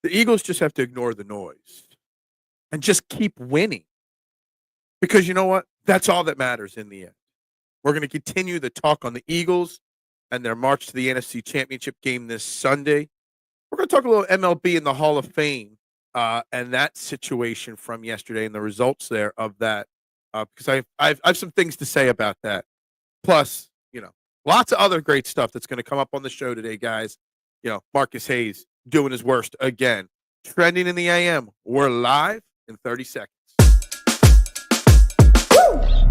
The Eagles just have to ignore the noise and just keep winning because you know what? That's all that matters in the end. We're going to continue the talk on the Eagles and their march to the NFC Championship game this Sunday. We're going to talk a little MLB in the Hall of Fame and that situation from yesterday and the results there of that because I've some things to say about that. Plus, lots of other great stuff that's going to come up on the show today, guys. Marcus Hayes doing his worst again. Trending in the AM. We're live in 30 seconds.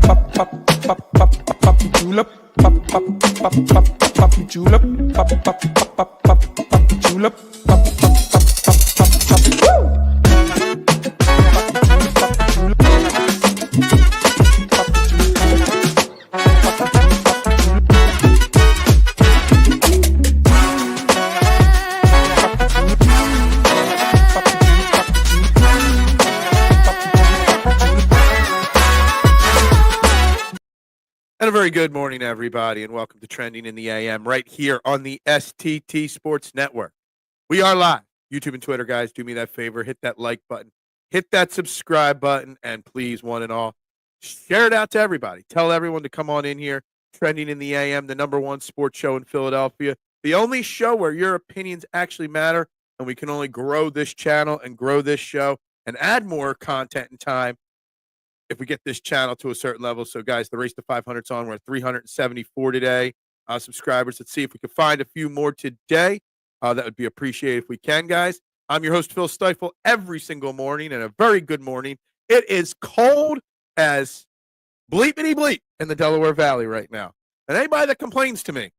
Pop, pop, pop, pop, pop your julep. Pop, pop, pop, pop, pop your julep. Pop, pop, pop, pop, pop, pop your julep. Pop, pop, pop, pop, pop, pop. Woo! And a very good morning, everybody, and welcome to Trending in the AM right here on the STT Sports Network. We are live. YouTube and Twitter, guys, do me that favor. Hit that like button. Hit that subscribe button. And please, one and all, share it out to everybody. Tell everyone to come on in here. Trending in the AM, the #1 sports show in Philadelphia. The only show where your opinions actually matter. And we can only grow this channel and grow this show and add more content and time if we get this channel to a certain level. So, guys, the race to 500 is on. We're at 374 today. Subscribers, let's see if we can find a few more today. That would be appreciated if we can, guys. I'm your host, Phil Stiefel, every single morning, and a very good morning. It is cold as bleepity bleep in the Delaware Valley right now. And anybody that complains to me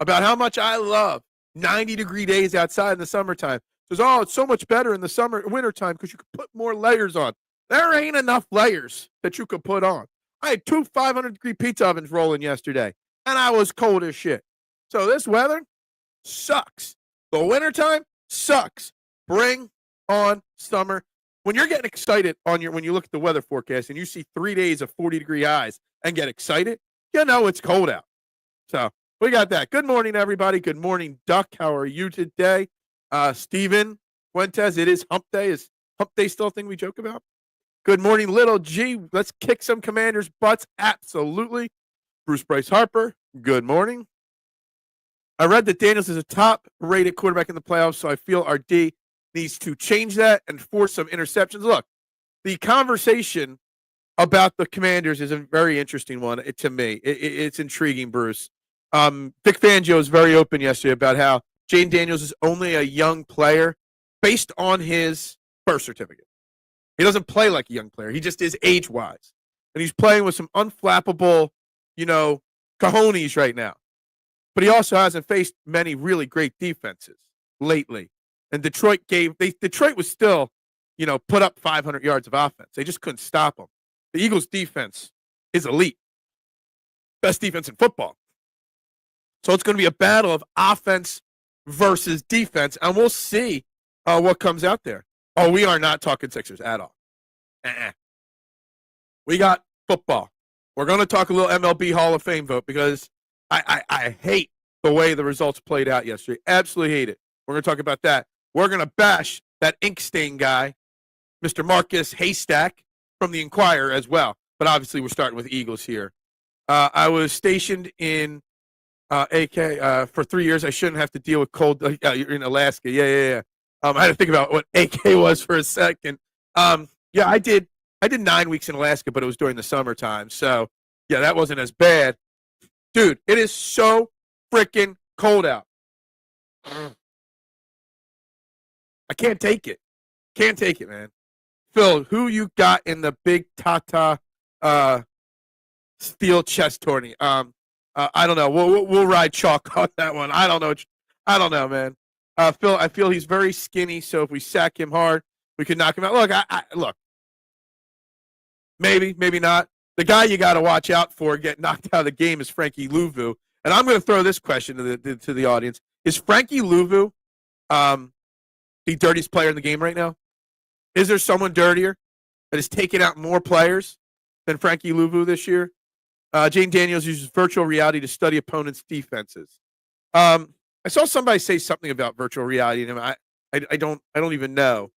about how much I love 90-degree days outside in the summertime says, oh, it's so much better in the wintertime because you can put more layers on. There ain't enough layers that you could put on. I had 2 500-degree pizza ovens rolling yesterday, and I was cold as shit. So this weather sucks. The wintertime sucks. Bring on summer. When you're getting excited when you look at the weather forecast and you see 3 days of 40-degree highs and get excited, you know it's cold out. So we got that. Good morning, everybody. Good morning, Duck. How are you today? Steven Fuentes, it is Hump Day. Is Hump Day still a thing we joke about? Good morning, Little G. Let's kick some Commanders' butts. Absolutely. Bruce Bryce Harper, good morning. I read that Daniels is a top-rated quarterback in the playoffs, so I feel our D needs to change that and force some interceptions. Look, the conversation about the Commanders is a very interesting one to me. It's intriguing, Bruce. Vic Fangio was very open yesterday about how Jane Daniels is only a young player based on his birth certificate. He doesn't play like a young player. He just is age-wise. And he's playing with some unflappable, cojones right now. But he also hasn't faced many really great defenses lately. And Detroit was still, put up 500 yards of offense. They just couldn't stop him. The Eagles' defense is elite. Best defense in football. So it's going to be a battle of offense versus defense, and we'll see what comes out there. Oh, we are not talking Sixers at all. We got football. We're going to talk a little MLB Hall of Fame vote because I hate the way the results played out yesterday. Absolutely hate it. We're going to talk about that. We're going to bash that ink stain guy, Mr. Marcus Haystack from the Inquirer as well. But obviously we're starting with Eagles here. I was stationed in AK for 3 years. I shouldn't have to deal with cold. You're in Alaska. Yeah. I had to think about what AK was for a second. Yeah, I did 9 weeks in Alaska, but it was during the summertime. So, yeah, that wasn't as bad. Dude, it is so freaking cold out. I can't take it. Can't take it, man. Phil, who you got in the big Tata steel chest tourney? I don't know. We'll ride chalk on that one. I don't know, man. Phil, I feel he's very skinny, so if we sack him hard, we can knock him out. Look, look. Maybe not. The guy you got to watch out for getting knocked out of the game is Frankie Louvu. And I'm going to throw this question to the audience: is Frankie Louvu the dirtiest player in the game right now? Is there someone dirtier that has taken out more players than Frankie Louvu this year? Jane Daniels uses virtual reality to study opponents' defenses. I saw somebody say something about virtual reality, and I don't even know.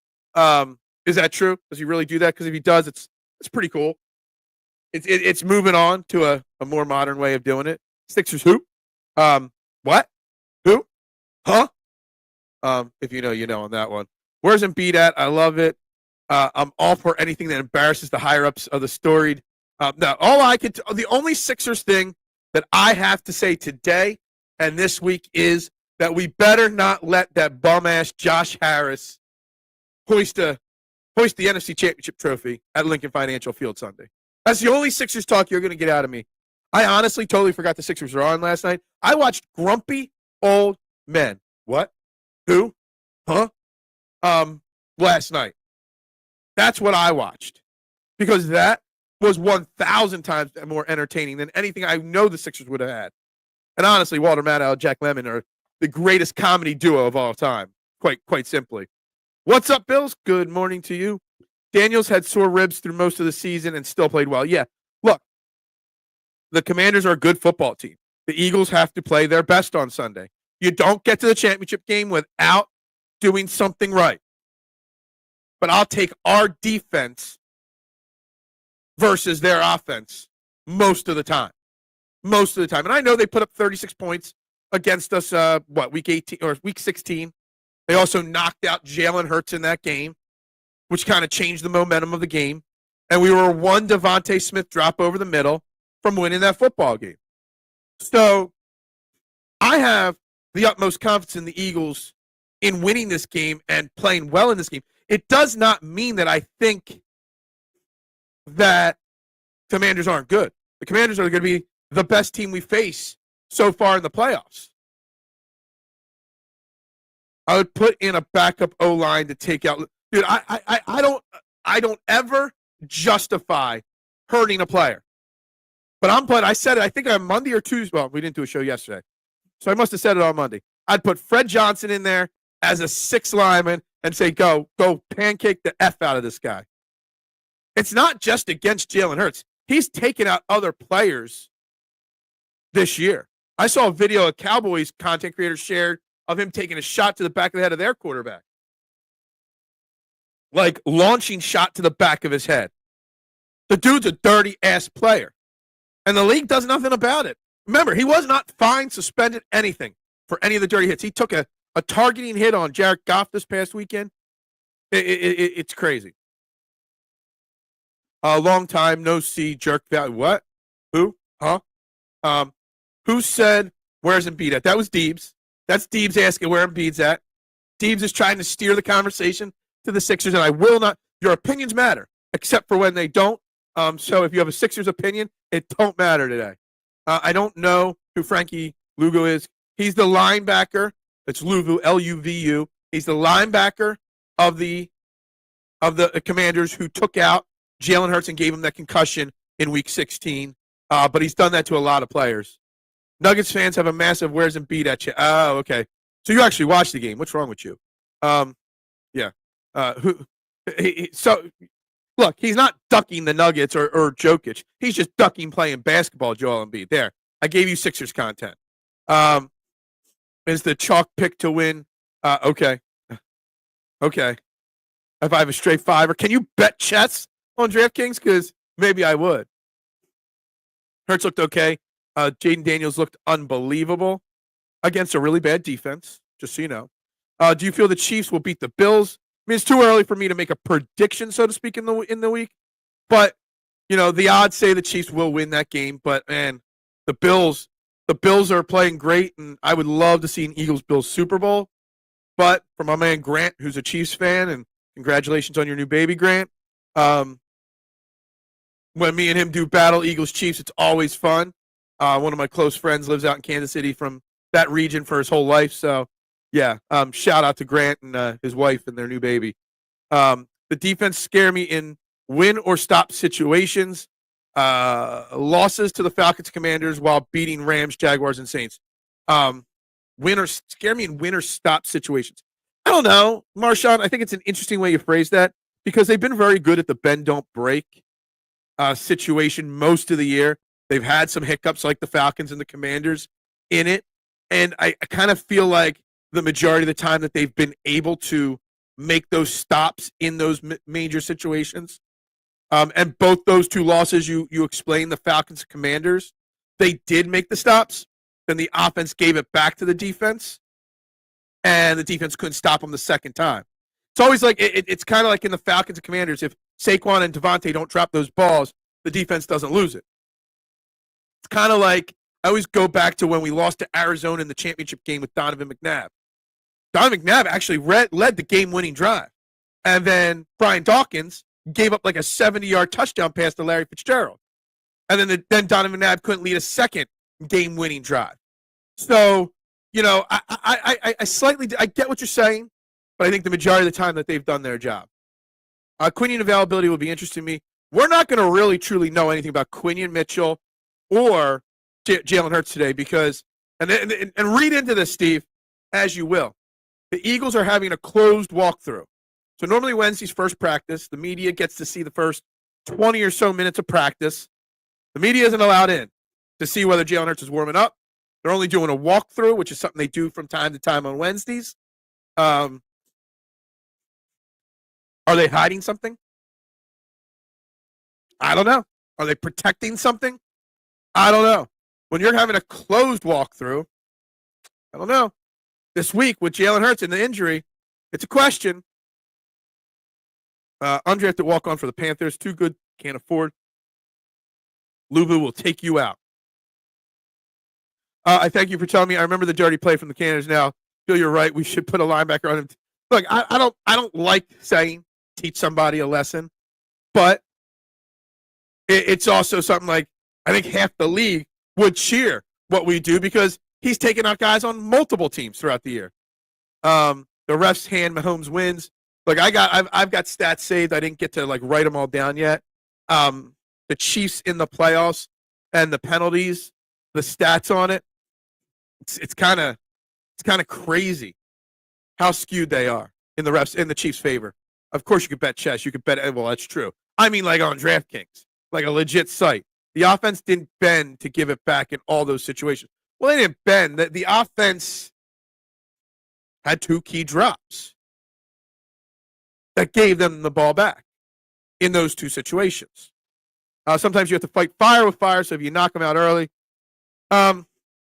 Is that true? Does he really do that? Because if he does, it's pretty cool. It's moving on to a more modern way of doing it. Sixers who? What? Who? Huh? If you know, you know on that one. Where's Embiid at? I love it. I'm all for anything that embarrasses the higher ups of the storied. No, the only Sixers thing that I have to say today and this week is that we better not let that bum ass Josh Harris hoist the NFC Championship trophy at Lincoln Financial Field Sunday. That's the only Sixers talk you're going to get out of me. I honestly totally forgot the Sixers were on last night. I watched grumpy old men. What? Who? Huh? Last night. That's what I watched. Because that was 1,000 times more entertaining than anything I know the Sixers would have had. And honestly, Walter Matthau and Jack Lemmon are the greatest comedy duo of all time. Quite simply. What's up, Bills? Good morning to you. Daniels had sore ribs through most of the season and still played well. Yeah, look, the Commanders are a good football team. The Eagles have to play their best on Sunday. You don't get to the championship game without doing something right. But I'll take our defense versus their offense most of the time. Most of the time. And I know they put up 36 points against us, week 18 or week 16. They also knocked out Jalen Hurts in that game, which kind of changed the momentum of the game. And we were one Devontae Smith drop over the middle from winning that football game. So I have the utmost confidence in the Eagles in winning this game and playing well in this game. It does not mean that I think that Commanders aren't good. The Commanders are going to be the best team we face so far in the playoffs. I would put in a backup O-line to take out. Dude, I don't ever justify hurting a player. But I said it, I think on Monday or Tuesday. Well, we didn't do a show yesterday. So I must have said it on Monday. I'd put Fred Johnson in there as a sixth lineman and say, go pancake the F out of this guy. It's not just against Jalen Hurts. He's taken out other players this year. I saw a video a Cowboys content creator shared of him taking a shot to the back of the head of their quarterback. Like launching shot to the back of his head. The dude's a dirty-ass player. And the league does nothing about it. Remember, he was not fined, suspended, anything for any of the dirty hits. He took a targeting hit on Jared Goff this past weekend. It's crazy. A long time no see jerk value. What? Who? Huh? Who said where's Embiid at? That was Deebs. That's Deebs asking where Embiid's at. Deebs is trying to steer the conversation to the Sixers, and I will not. Your opinions matter, except for when they don't. So if you have a Sixers opinion, it don't matter today. I don't know who Frankie Luvu is. He's the linebacker. It's Luvu, L-U-V-U. He's the linebacker of the Commanders who took out Jalen Hurts and gave him that concussion in Week 16. But he's done that to a lot of players. Nuggets fans have a massive "where's Embiid" at you. Oh, okay. So you actually watched the game. What's wrong with you? Yeah. So look, he's not ducking the Nuggets or Jokic. He's just ducking playing basketball, Joel Embiid. There. I gave you Sixers content. Is the chalk pick to win? Okay. Okay. If I have a straight fiver, can you bet chess on DraftKings? Because maybe I would. Hurts looked okay. Jaden Daniels looked unbelievable against a really bad defense, just so you know. Do you feel the Chiefs will beat the Bills? I mean, it's too early for me to make a prediction, so to speak, in the week. But, you know, the odds say the Chiefs will win that game. But, man, the Bills are playing great, and I would love to see an Eagles-Bills Super Bowl. But for my man Grant, who's a Chiefs fan, and congratulations on your new baby, Grant. When me and him do battle Eagles-Chiefs, it's always fun. One of my close friends lives out in Kansas City from that region for his whole life. So, yeah, shout out to Grant and his wife and their new baby. The defense scare me in win or stop situations. Losses to the Falcons Commanders while beating Rams, Jaguars, and Saints. Scare me in win or stop situations. I don't know, Marshawn. I think it's an interesting way you phrase that because they've been very good at the bend, don't break situation most of the year. They've had some hiccups like the Falcons and the Commanders in it. And I kind of feel like the majority of the time that they've been able to make those stops in those major situations. And both those two losses you explained, the Falcons and Commanders, they did make the stops. Then the offense gave it back to the defense, and the defense couldn't stop them the second time. It's always like it's kind of like in the Falcons and Commanders. If Saquon and Devontae don't drop those balls, the defense doesn't lose it. It's kind of like I always go back to when we lost to Arizona in the championship game with Donovan McNabb. Donovan McNabb actually led the game-winning drive. And then Brian Dawkins gave up like a 70-yard touchdown pass to Larry Fitzgerald. And then Donovan McNabb couldn't lead a second game-winning drive. So, I get what you're saying, but I think the majority of the time that they've done their job. Quinion availability will be interesting to me. We're not going to really truly know anything about Quinion Mitchell or Jalen Hurts today because, and read into this, Steve, as you will. The Eagles are having a closed walkthrough. So normally Wednesday's first practice, the media gets to see the first 20 or so minutes of practice. The media isn't allowed in to see whether Jalen Hurts is warming up. They're only doing a walkthrough, which is something they do from time to time on Wednesdays. Are they hiding something? I don't know. Are they protecting something? I don't know. When you're having a closed walkthrough, I don't know. This week with Jalen Hurts and the injury, it's a question. Undrafted walk-on for the Panthers. Too good, can't afford. Lubu will take you out. I thank you for telling me. I remember the dirty play from the Cannons now. Feel you're right. We should put a linebacker on him. Look, I don't like saying teach somebody a lesson, but it's also something like I think half the league would cheer what we do because he's taking out guys on multiple teams throughout the year. The refs hand Mahomes wins. Look, I've got stats saved. I didn't get to like write them all down yet. The Chiefs in the playoffs and the penalties, the stats on it. It's kind of crazy how skewed they are in the refs in the Chiefs' favor. Of course, you could bet chess. You could bet. Well, that's true. I mean, like on DraftKings, like a legit site. The offense didn't bend to give it back in all those situations. Well, they didn't bend. The offense had two key drops that gave them the ball back in those two situations. Sometimes you have to fight fire with fire, so if you knock them out early,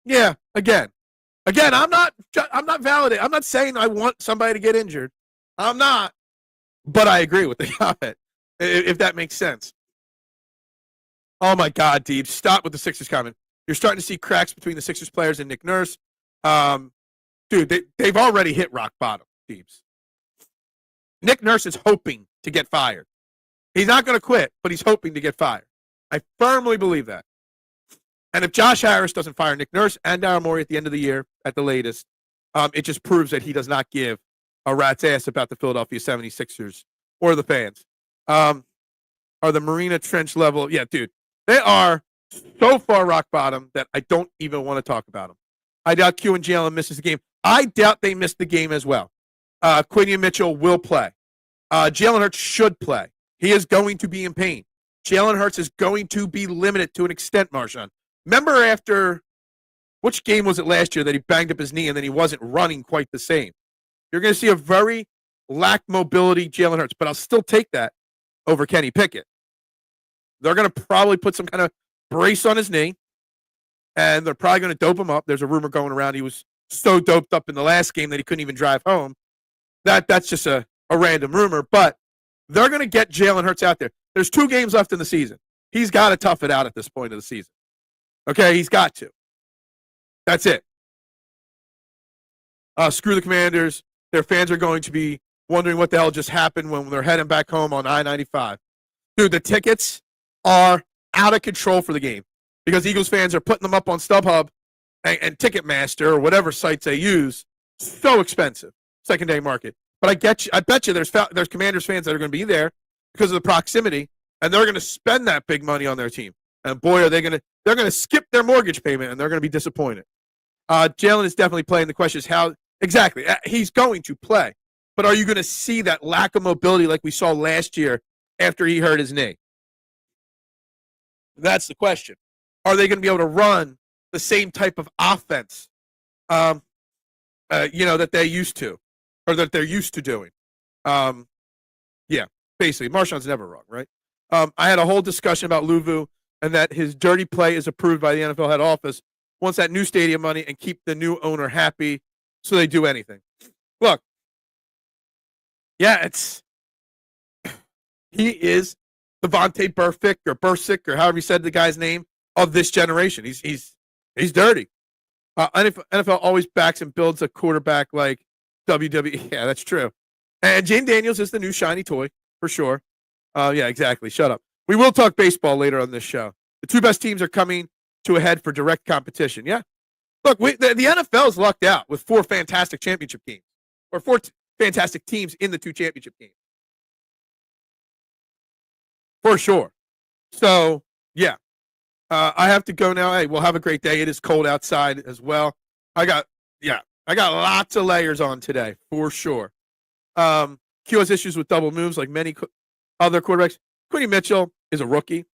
yeah, again, I'm not validating. I'm not saying I want somebody to get injured. I'm not, but I agree with the comment, if that makes sense. Oh, my God, Deeb, stop with the Sixers comment. You're starting to see cracks between the Sixers players and Nick Nurse. Dude, they've already hit rock bottom, Deebs. Nick Nurse is hoping to get fired. He's not going to quit, but he's hoping to get fired. I firmly believe that. And if Josh Harris doesn't fire Nick Nurse and Daryl Morey at the end of the year, at the latest, it just proves that he does not give a rat's ass about the Philadelphia 76ers or the fans. Are the Marina Trench level? Yeah, dude. They are so far rock bottom that I don't even want to talk about them. I doubt Q and Jalen misses the game. I doubt they missed the game as well. Quinion Mitchell will play. Jalen Hurts should play. He is going to be in pain. Jalen Hurts is going to be limited to an extent, Marshawn. Remember after, which game was it last year that he banged up his knee and then he wasn't running quite the same? You're going to see a very lack mobility Jalen Hurts, but I'll still take that over Kenny Pickett. They're going to probably put some kind of brace on his knee, and they're probably going to dope him up. There's a rumor going around he was so doped up in the last game that he couldn't even drive home. That's just a random rumor, but they're going to get Jalen Hurts out there. There's 2 games left in the season. He's got to tough it out at this point of the season. Okay, he's got to. That's it. Screw the Commanders. Their fans are going to be wondering what the hell just happened when they're heading back home on I-95. Dude, the tickets are out of control for the game because Eagles fans are putting them up on StubHub and Ticketmaster or whatever sites they use. So expensive, secondary market. But I bet you there's Commanders fans that are going to be there because of the proximity, and they're going to spend that big money on their team. And boy, they're going to skip their mortgage payment, and they're going to be disappointed. Jalen is definitely playing. The question is how exactly he's going to play, but are you going to see that lack of mobility like we saw last year after he hurt his knee? That's the question. Are they going to be able to run the same type of offense? that they used to, or that they're used to doing. Yeah, basically, Marshawn's never wrong, right? I had a whole discussion about Luvu and that his dirty play is approved by the NFL head office, wants that new stadium money and keep the new owner happy, so they do anything. Look, yeah, he is the Vontae Burfict or however you said the guy's name of this generation. He's dirty. NFL always backs and builds a quarterback like WWE. Yeah, that's true. And Jane Daniels is the new shiny toy for sure. Yeah, exactly. Shut up. We will talk baseball later on this show. The two best teams are coming to a head for direct competition. Yeah. Look, the NFL is lucked out with four fantastic championship teams, or four fantastic teams in the two championship games. For sure. So, yeah. I have to go now. Hey, we'll have a great day. It is cold outside as well. I got lots of layers on today, for sure. Q has issues with double moves like many other quarterbacks. Quinny Mitchell is a rookie.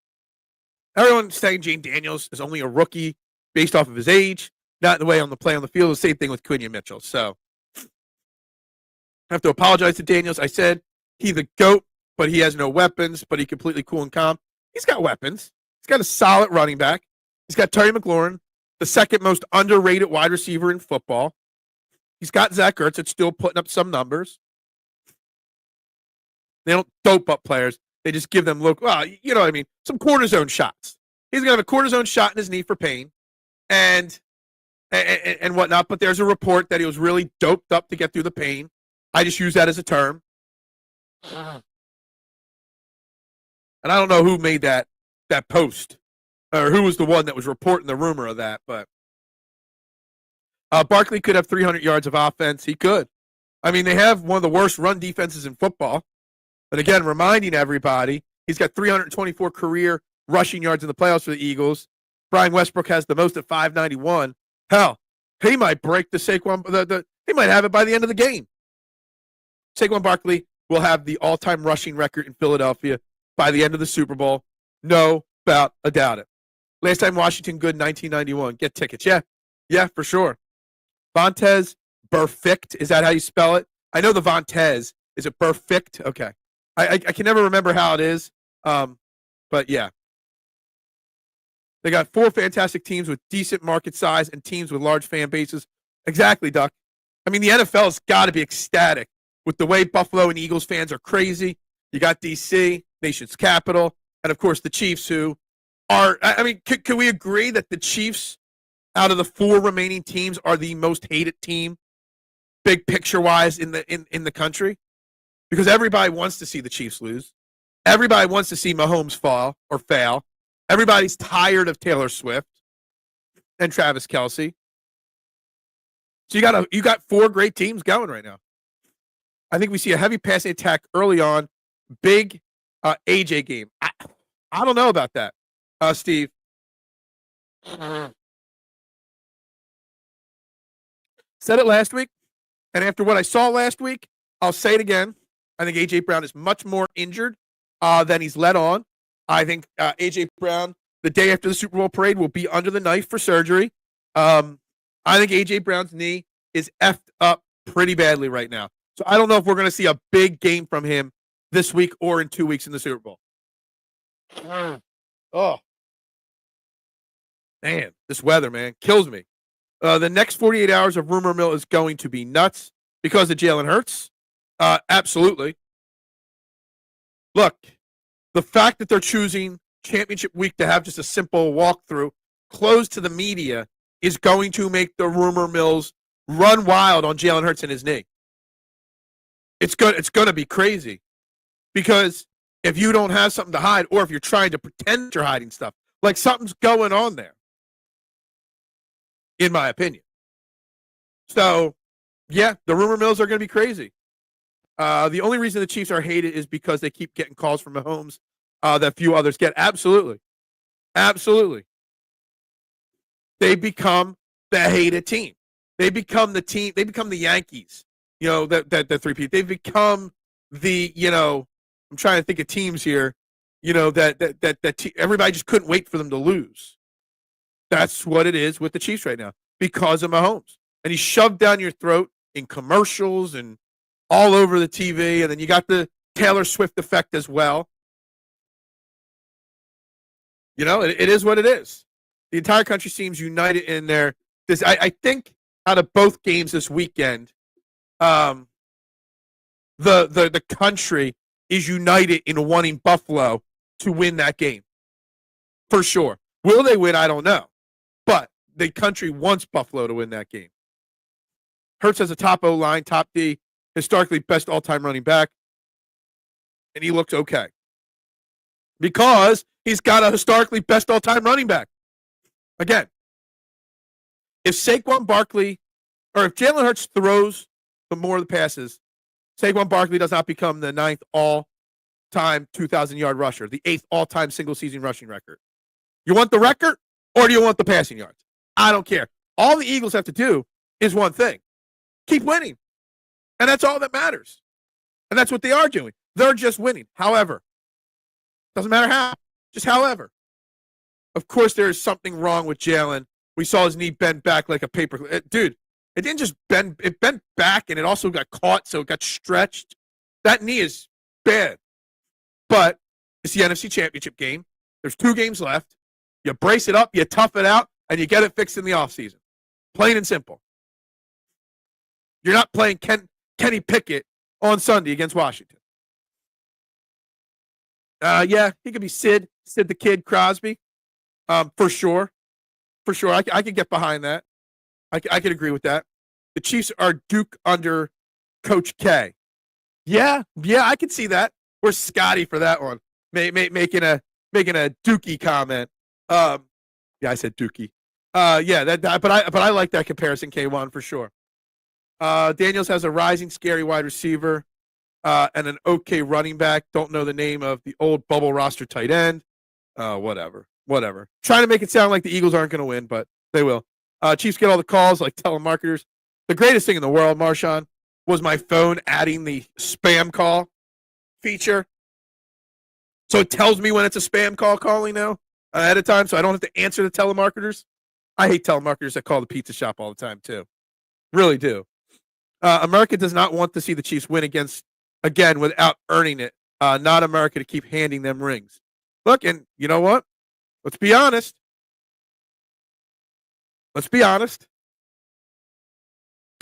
Everyone's saying Jane Daniels is only a rookie based off of his age, not the way on the play on the field. The same thing with Quinny Mitchell. So I have to apologize to Daniels. I said he's the GOAT, but he has no weapons, but he's completely cool and calm. He's got weapons. He's got a solid running back. He's got Terry McLaurin, the second most underrated wide receiver in football. He's got Zach Ertz that's still putting up some numbers. They don't dope up players. They just give them you know what I mean, some cortisone shots. He's going to have a cortisone shot in his knee for pain and whatnot, but there's a report that he was really doped up to get through the pain. I just use that as a term. And I don't know who made that post or who was the one that was reporting the rumor of that, but Barkley could have 300 yards of offense. He could. I mean, they have one of the worst run defenses in football. But again, reminding everybody, he's got 324 career rushing yards in the playoffs for the Eagles. Brian Westbrook has the most at 591. Hell, he might break the Saquon. He might have it by the end of the game. Saquon Barkley will have the all-time rushing record in Philadelphia by the end of the Super Bowl. No doubt about it. Last time Washington good, 1991. Get tickets. Yeah, for sure. Vontez Burfict. Is that how you spell it? I know the Vontez. Is it Burfict? Okay. I can never remember how it is. But yeah. They got four fantastic teams with decent market size and teams with large fan bases. Exactly, Duck. I mean, the NFL has got to be ecstatic with the way Buffalo and Eagles fans are crazy. You got DC, nation's capital, and of course the Chiefs, who are, I mean, can we agree that the Chiefs, out of the four remaining teams, are the most hated team, big picture-wise, in the country? Because everybody wants to see the Chiefs lose. Everybody wants to see Mahomes fall or fail. Everybody's tired of Taylor Swift and Travis Kelce. So you got four great teams going right now. I think we see a heavy passing attack early on. Big AJ game. I don't know about that, Steve. Said it last week, and after what I saw last week, I'll say it again. I think A.J. Brown is much more injured than he's let on. I think A.J. Brown, the day after the Super Bowl parade, will be under the knife for surgery. I think A.J. Brown's knee is effed up pretty badly right now. So I don't know if we're going to see a big game from him this week or in 2 weeks in the Super Bowl. Oh. Man, this weather, man, kills me. The next 48 hours of rumor mill is going to be nuts because of Jalen Hurts. Absolutely. Look, the fact that they're choosing championship week to have just a simple walkthrough closed to the media is going to make the rumor mills run wild on Jalen Hurts and his knee. It's going to be crazy because if you don't have something to hide or if you're trying to pretend you're hiding stuff, like something's going on there, in my opinion. So, yeah, the rumor mills are going to be crazy. The only reason the Chiefs are hated is because they keep getting calls from Mahomes that few others get. Absolutely. Absolutely. They become the hated team. They become the team. They become the Yankees. You know, that three-peat. They've become the, I'm trying to think of teams here, that everybody just couldn't wait for them to lose. That's what it is with the Chiefs right now because of Mahomes. and he's shoved down your throat in commercials and all over the TV, and then you got the Taylor Swift effect as well. You know, it is what it is. The entire country seems united in their this. I think out of both games this weekend, the country is united in wanting Buffalo to win that game. For sure. Will they win? I don't know. But the country wants Buffalo to win that game. Hurts has a top O-line, top D, historically best all-time running back, and he looks okay. Because he's got a historically best all-time running back. Again, if Saquon Barkley, or if Jalen Hurts throws the more of the passes, Saquon Barkley does not become the 9th all-time 2,000-yard rusher, the 8th all-time single-season rushing record. You want the record, or do you want the passing yards? I don't care. All the Eagles have to do is one thing. Keep winning. And that's all that matters. And that's what they are doing. They're just winning. However, doesn't matter how, just however. Of course, there is something wrong with Jalen. We saw his knee bend back like a paper. Dude, it didn't just bend. It bent back, and it also got caught, so it got stretched. That knee is bad. But it's the NFC Championship game. There's 2 games left. You brace it up, you tough it out, and you get it fixed in the offseason. Plain and simple. You're not playing Kenny Pickett on Sunday against Washington. Yeah, he could be Sid the Kid Crosby, for sure. For sure, I could get behind that. I could agree with that. The Chiefs are Duke under Coach K. Yeah, I could see that. We're Scotty for that one, making a Dookie comment. Yeah, I said Dookie. Yeah, but I like that comparison, K1 for sure. Daniels has a rising, scary wide receiver and an okay running back. Don't know the name of the old bubble roster tight end. Whatever. Trying to make it sound like the Eagles aren't going to win, but they will. Chiefs get all the calls like telemarketers. The greatest thing in the world, Marshawn, was my phone adding the spam call feature. So it tells me when it's a spam call calling now ahead of time, so I don't have to answer the telemarketers. I hate telemarketers that call the pizza shop all the time, too. Really do. America does not want to see the Chiefs win again without earning it. Not America to keep handing them rings. Look, and you know what? Let's be honest. They're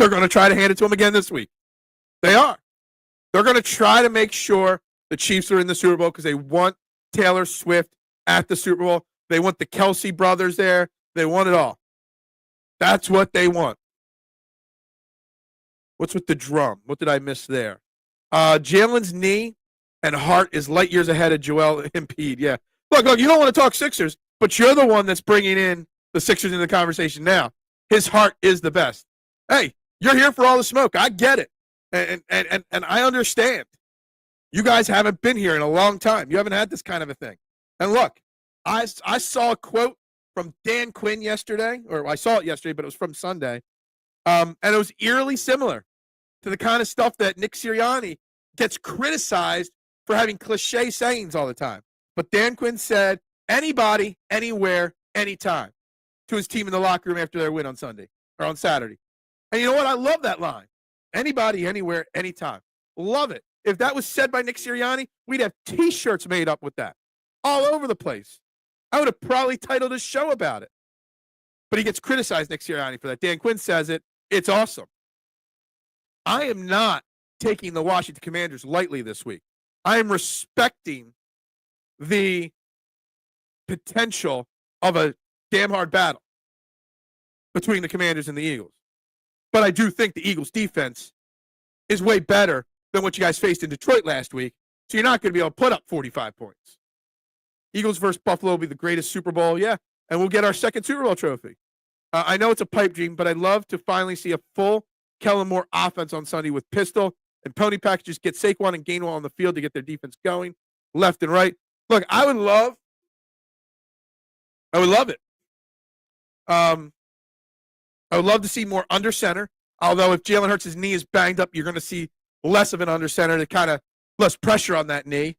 going to try to hand it to them again this week. They are. They're going to try to make sure the Chiefs are in the Super Bowl because they want Taylor Swift at the Super Bowl. They want the Kelsey brothers there. They want it all. That's what they want. What's with the drum? What did I miss there? Jalen's knee and heart is light years ahead of Joel Embiid. Yeah. Look, you don't want to talk Sixers, but you're the one that's bringing in the Sixers in the conversation now. His heart is the best. Hey, you're here for all the smoke. I get it. And I understand. You guys haven't been here in a long time. You haven't had this kind of a thing. And look, I saw a quote from Dan Quinn yesterday, or I saw it yesterday, but it was from Sunday. And it was eerily similar to the kind of stuff that Nick Sirianni gets criticized for having cliche sayings all the time. But Dan Quinn said, anybody, anywhere, anytime, to his team in the locker room after their win on Sunday or on Saturday. And you know what? I love that line. Anybody, anywhere, anytime. Love it. If that was said by Nick Sirianni, we'd have T-shirts made up with that all over the place. I would have probably titled his show about it. But he gets criticized, Nick Sirianni, for that. Dan Quinn says it. It's awesome. I am not taking the Washington Commanders lightly this week. I am respecting the potential of a damn hard battle between the Commanders and the Eagles. But I do think the Eagles' defense is way better than what you guys faced in Detroit last week, so you're not going to be able to put up 45 points. Eagles versus Buffalo will be the greatest Super Bowl, yeah, and we'll get our second Super Bowl trophy. I know it's a pipe dream, but I'd love to finally see a full Kellen Moore offense on Sunday with pistol and pony packages, get Saquon and Gainwell on the field to get their defense going left and right. Look, I would love it. I would love to see more under center, although if Jalen Hurts' knee is banged up, you're going to see less of an under center to kind of less pressure on that knee.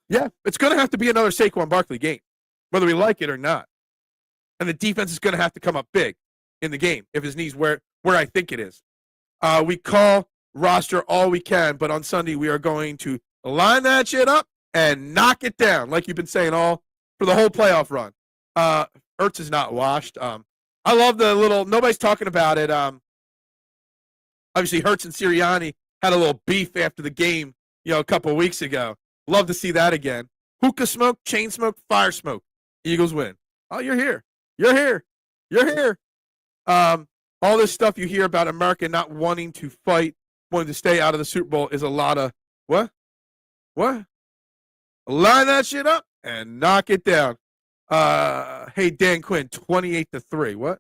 Yeah, it's going to have to be another Saquon Barkley game, whether we like it or not. And the defense is going to have to come up big. in the game if his knee's where I think it is. We call roster all we can, but on Sunday we are going to line that shit up and knock it down, like you've been saying all for the whole playoff run. Hurts is not washed. I love the little, nobody's talking about it. Obviously, Hurts and Sirianni had a little beef after the game, a couple of weeks ago. Love to see that again. Hookah smoke, chain smoke, fire smoke. Eagles win. Oh, you're here. You're here. You're here. All this stuff you hear about America not wanting to fight, wanting to stay out of the Super Bowl is a lot of, what? Line that shit up and knock it down. Hey, Dan Quinn, 28-3. What?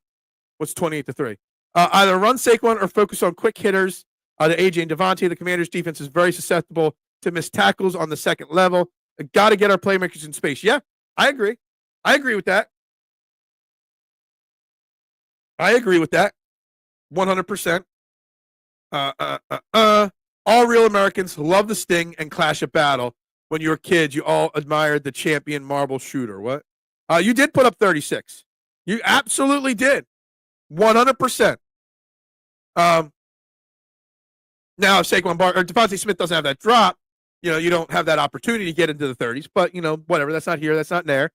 What's 28-3? Either run Saquon or focus on quick hitters. The AJ and Devontae, the Commanders' defense is very susceptible to missed tackles on the second level. Got to get our playmakers in space. Yeah, I agree. I agree with that. 100%. All real Americans love the sting and clash of battle. When you were kids, you all admired the champion marble shooter. What? You did put up 36. You absolutely did. 100%. Now, if Saquon or Devontae Smith doesn't have that drop, you don't have that opportunity to get into the 30s. But, whatever. That's not here. That's not there.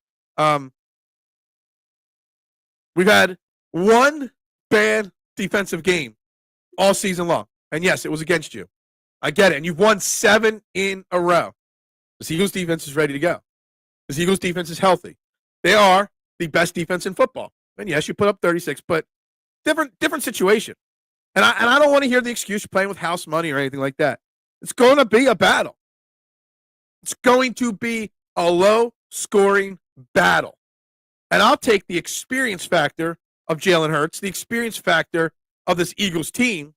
We've had one bad defensive game all season long. And, yes, it was against you. I get it. And you've won 7 in a row. The Eagles' defense is ready to go. The Eagles' defense is healthy. They are the best defense in football. And, yes, you put up 36, but different situation. And I don't want to hear the excuse you're playing with house money or anything like that. It's going to be a battle. It's going to be a low-scoring battle. And I'll take the experience factor of Jalen Hurts, the experience factor of this Eagles team,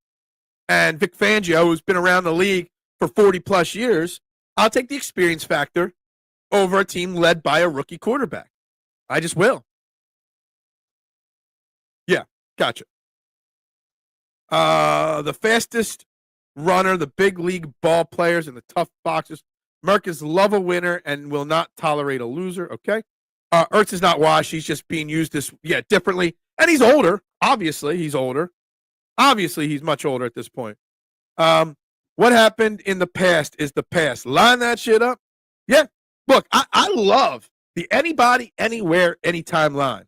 and Vic Fangio, who's been around the league for 40-plus years. I'll take the experience factor over a team led by a rookie quarterback. I just will. Yeah, gotcha. The fastest runner, the big league ball players, and the tough boxers. Americans love a winner and will not tolerate a loser. Okay. Ertz is not washed. He's just being used differently. And he's older. Obviously, he's older. Obviously, he's much older at this point. What happened in the past is the past. Line that shit up. Yeah. Look, I love the anybody, anywhere, anytime line.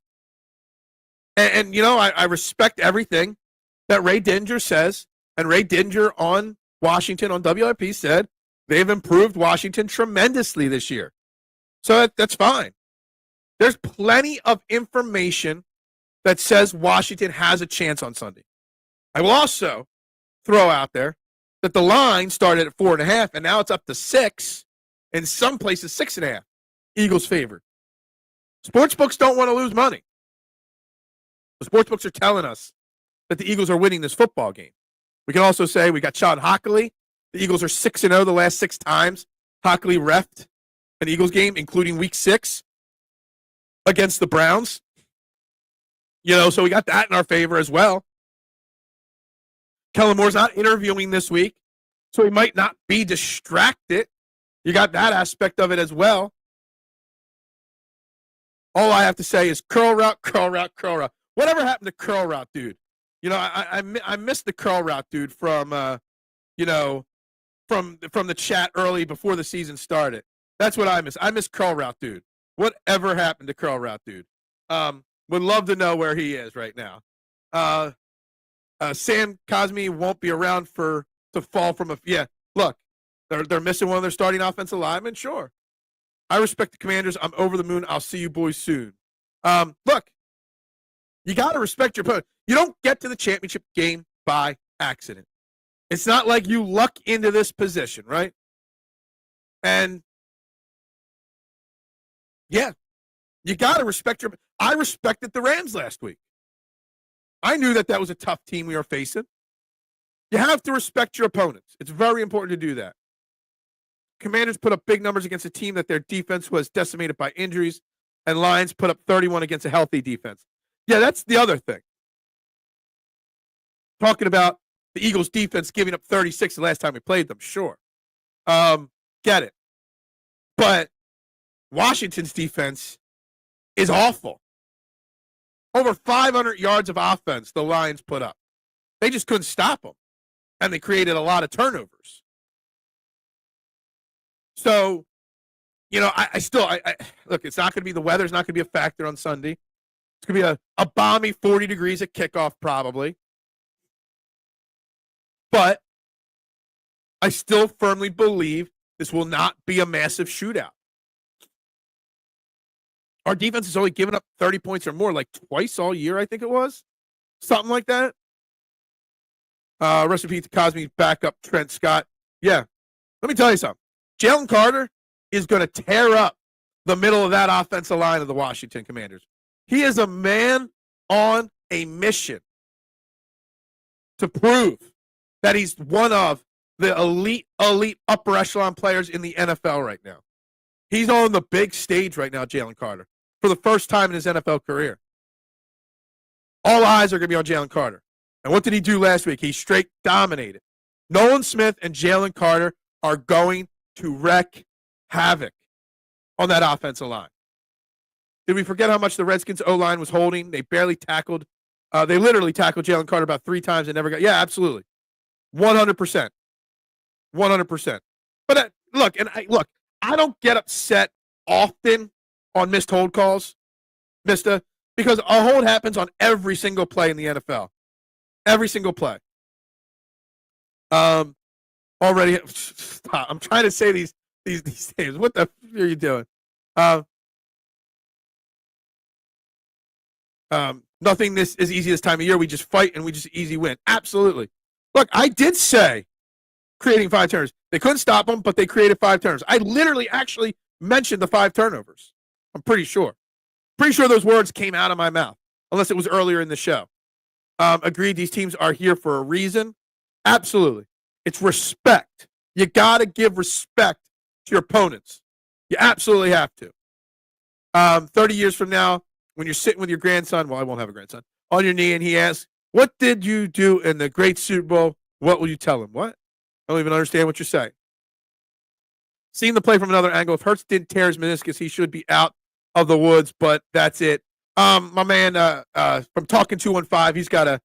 And I respect everything that Ray Dinger says. And Ray Dinger on Washington, on WIP, said they've improved Washington tremendously this year. So that's fine. There's plenty of information that says Washington has a chance on Sunday. I will also throw out there that the line started at 4.5, and now it's up to 6. In some places, 6.5. Eagles favored. Sportsbooks don't want to lose money. The sportsbooks are telling us that the Eagles are winning this football game. We can also say we got Sean Hockley. The Eagles are 6-0 the last 6 times. Hockley reffed an Eagles game, including Week 6 against the Browns. So we got that in our favor as well. Kellen Moore's not interviewing this week, so he might not be distracted. You got that aspect of it as well. All I have to say is curl route, curl route, curl route. Whatever happened to curl route, dude? I missed the curl route, dude, from from the chat early before the season started. That's what I miss. I miss curl route, dude. Whatever happened to curl route, dude? Would love to know where he is right now. Sam Cosme won't be around to fall from a. Yeah, look, they're missing one of their starting offensive linemen. Sure, I respect the Commanders. I'm over the moon. I'll see you boys soon. Look, you got to respect your opponent. You don't get to the championship game by accident. It's not like you luck into this position, right? And yeah, you got to respect your. I respected the Rams last week. I knew that was a tough team we were facing. You have to respect your opponents. It's very important to do that. Commanders put up big numbers against a team that their defense was decimated by injuries, and Lions put up 31 against a healthy defense. Yeah, that's the other thing. Talking about the Eagles' defense giving up 36 the last time we played them, sure. Get it. But Washington's defense is awful. Over 500 yards of offense the Lions put up. They just couldn't stop them, and they created a lot of turnovers. So, I look, it's not going to be the weather's not going to be a factor on Sunday. It's going to be a balmy 40 degrees at kickoff probably. But I still firmly believe this will not be a massive shootout. Our defense has only given up 30 points or more like twice all year, I think it was. Something like that. Rest in peace to Cosme's backup, Trent Scott. Yeah. Let me tell you something. Jalen Carter is going to tear up the middle of that offensive line of the Washington Commanders. He is a man on a mission to prove that he's one of the elite upper echelon players in the NFL right now. He's on the big stage right now, Jalen Carter, for the first time in his NFL career. All eyes are going to be on Jalen Carter. And what did he do last week? He straight dominated. Nolan Smith and Jalen Carter are going to wreak havoc on that offensive line. Did we forget how much the Redskins O-line was holding? They barely tackled. They literally tackled Jalen Carter about 3 times and never got. Yeah, absolutely. 100%. 100%. But I don't get upset often on missed hold calls, Mister, because a hold happens on every single play in the NFL. Every single play. Already, stop. I'm trying to say these names. What the f are you doing? Nothing this is easy this time of year. We just fight and we just easy win. Absolutely. Look, I did say creating 5 turnovers. They couldn't stop them, but they created 5 turnovers. I literally actually mentioned the 5 turnovers. I'm pretty sure. Pretty sure those words came out of my mouth, unless it was earlier in the show. Agreed, these teams are here for a reason. Absolutely. It's respect. You got to give respect to your opponents. You absolutely have to. 30 years from now, when you're sitting with your grandson, well, I won't have a grandson, on your knee, and he asks, what did you do in the great Super Bowl? What will you tell him? What? I don't even understand what you're saying. Seeing the play from another angle, if Hurts didn't tear his meniscus, he should be out of the woods, but that's it. My man from Talking 215, he's got a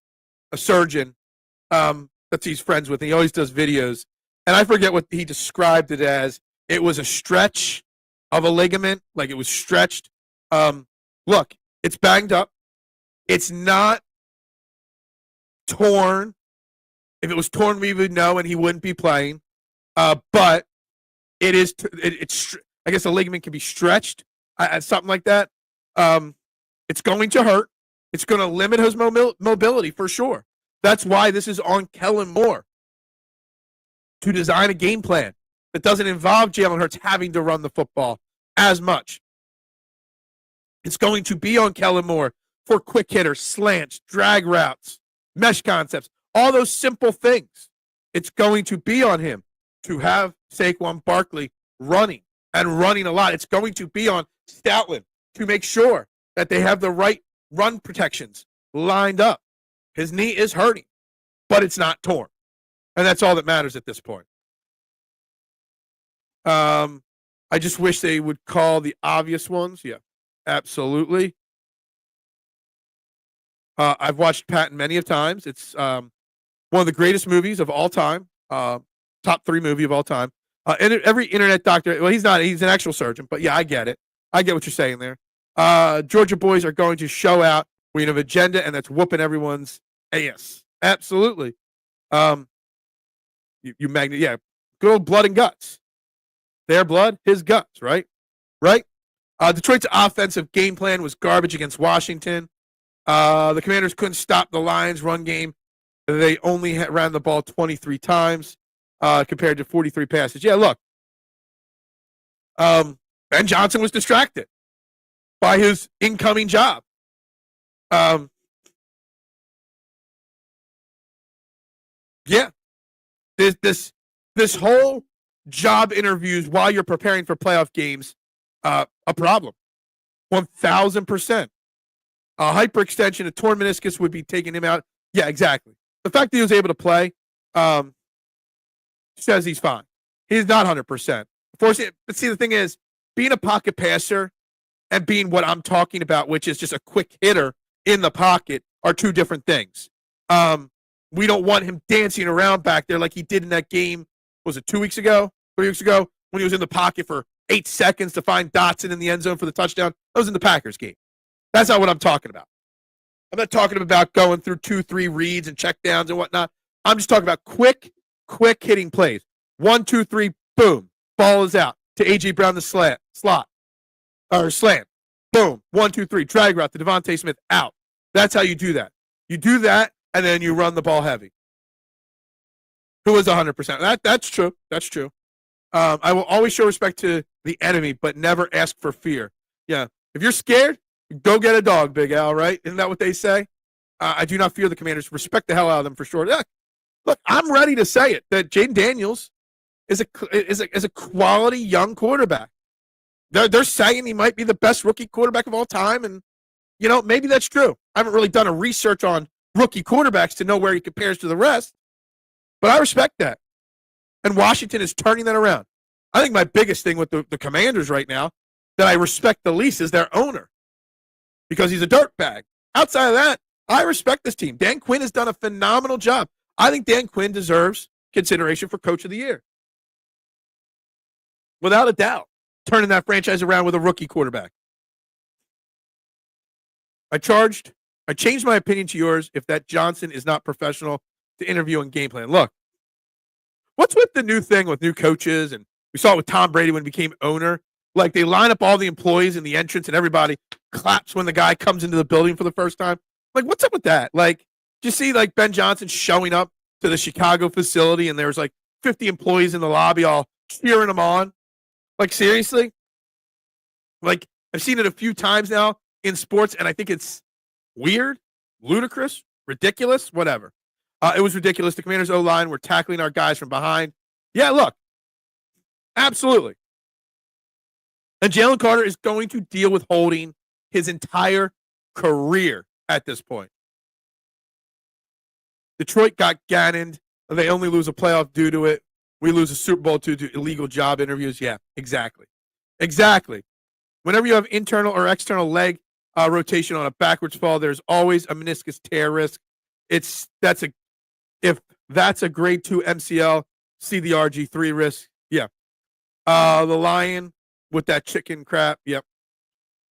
surgeon that he's friends with. And he always does videos. And I forget what he described it as. It was a stretch of a ligament, like it was stretched. Look, it's banged up. It's not torn. If it was torn, we would know, and he wouldn't be playing. But it is. It's. I guess a ligament can be stretched, something like that. It's going to hurt. It's going to limit his mobility for sure. That's why this is on Kellen Moore to design a game plan that doesn't involve Jalen Hurts having to run the football as much. It's going to be on Kellen Moore for quick hitters, slants, drag routes, mesh concepts, all those simple things. It's going to be on him to have Saquon Barkley running and running a lot. It's going to be on Stoutland to make sure that they have the right run protections lined up. His knee is hurting, but it's not torn. And that's all that matters at this point. I just wish they would call the obvious ones. Yeah, absolutely. I've watched Patton many of times. It's one of the greatest movies of all time. Top 3 movie of all time. And every internet doctor, well, he's an actual surgeon, but yeah, I get it. I get what you're saying there. Georgia boys are going to show out. We have an agenda, and that's whooping everyone's ass. Absolutely. Yeah, good old blood and guts. Their blood, his guts, right? Right? Detroit's offensive game plan was garbage against Washington. The Commanders couldn't stop the Lions' run game. They only ran the ball 23 times compared to 43 passes. Yeah, look. Ben Johnson was distracted by his incoming job. Yeah. This whole job interviews while you're preparing for playoff games, a problem. 1,000%. A hyperextension, a torn meniscus would be taking him out. Yeah, exactly. The fact that he was able to play says he's fine. He's not 100%. But see, the thing is, being a pocket passer and being what I'm talking about, which is just a quick hitter in the pocket are two different things. We don't want him dancing around back there like he did in that game. Was it 2 weeks ago, 3 weeks ago, when he was in the pocket for 8 seconds to find Dotson in the end zone for the touchdown? That was in the Packers game. That's not what I'm talking about. I'm not talking about going through 2-3 reads and check downs and whatnot. I'm just talking about quick hitting plays. 1, 2, 3, boom. Ball is out to A.J. Brown, the slot, or slant. Boom. 1, 2, 3. Drag route to Devontae Smith, out. That's how you do that. You do that, and then you run the ball heavy. Who is 100%? That's true. That's true. I will always show respect to the enemy, but never ask for fear. Yeah. If you're scared, go get a dog, Big Al, right? Isn't that what they say? I do not fear the Commanders. Respect the hell out of them for sure. Look, I'm ready to say it, that Jaden Daniels is a quality young quarterback. They're saying he might be the best rookie quarterback of all time, and, maybe that's true. I haven't really done a research on rookie quarterbacks to know where he compares to the rest, but I respect that. And Washington is turning that around. I think my biggest thing with the Commanders right now that I respect the least is their owner, because he's a dirtbag. Outside of that, I respect this team. Dan Quinn has done a phenomenal job. I think Dan Quinn deserves consideration for Coach of the Year. Without a doubt, turning that franchise around with a rookie quarterback. I changed my opinion to yours if that Johnson is not professional to interview and game plan. Look, what's with the new thing with new coaches? And we saw it with Tom Brady when he became owner. Like, they line up all the employees in the entrance and everybody claps when the guy comes into the building for the first time. Like, what's up with that? Like, do you see, like, Ben Johnson showing up to the Chicago facility and there's like 50 employees in the lobby all cheering him on? Like, seriously? Like, I've seen it a few times now in sports, and I think it's weird, ludicrous, ridiculous, whatever. It was ridiculous. The Commanders' O-line were tackling our guys from behind. Yeah, look, absolutely. And Jalen Carter is going to deal with holding his entire career at this point. Detroit got Gannoned. They only lose a playoff due to it. We lose a Super Bowl due to illegal job interviews. Yeah, exactly. Whenever you have internal or external leg rotation on a backwards fall, there's always a meniscus tear risk. If that's a grade 2 MCL, see the RG3 risk. Yeah. The Lion with that chicken crap. Yep.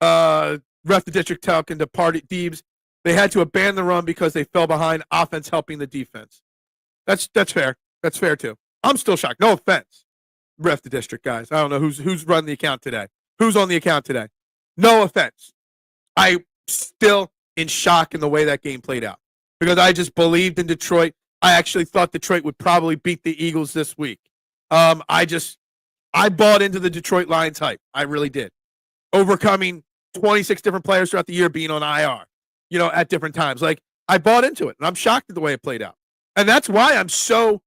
Ref the district talking to Party Deebs. They had to abandon the run because they fell behind, offense helping the defense. That's fair. That's fair too. I'm still shocked. No offense. Ref the district, guys. I don't know who's run the account today. Who's on the account today? No offense. I still in shock in the way that game played out, because I just believed in Detroit. I actually thought Detroit would probably beat the Eagles this week. I bought into the Detroit Lions hype. I really did. Overcoming 26 different players throughout the year being on IR, at different times. Like, I bought into it, and I'm shocked at the way it played out. And that's why I'm so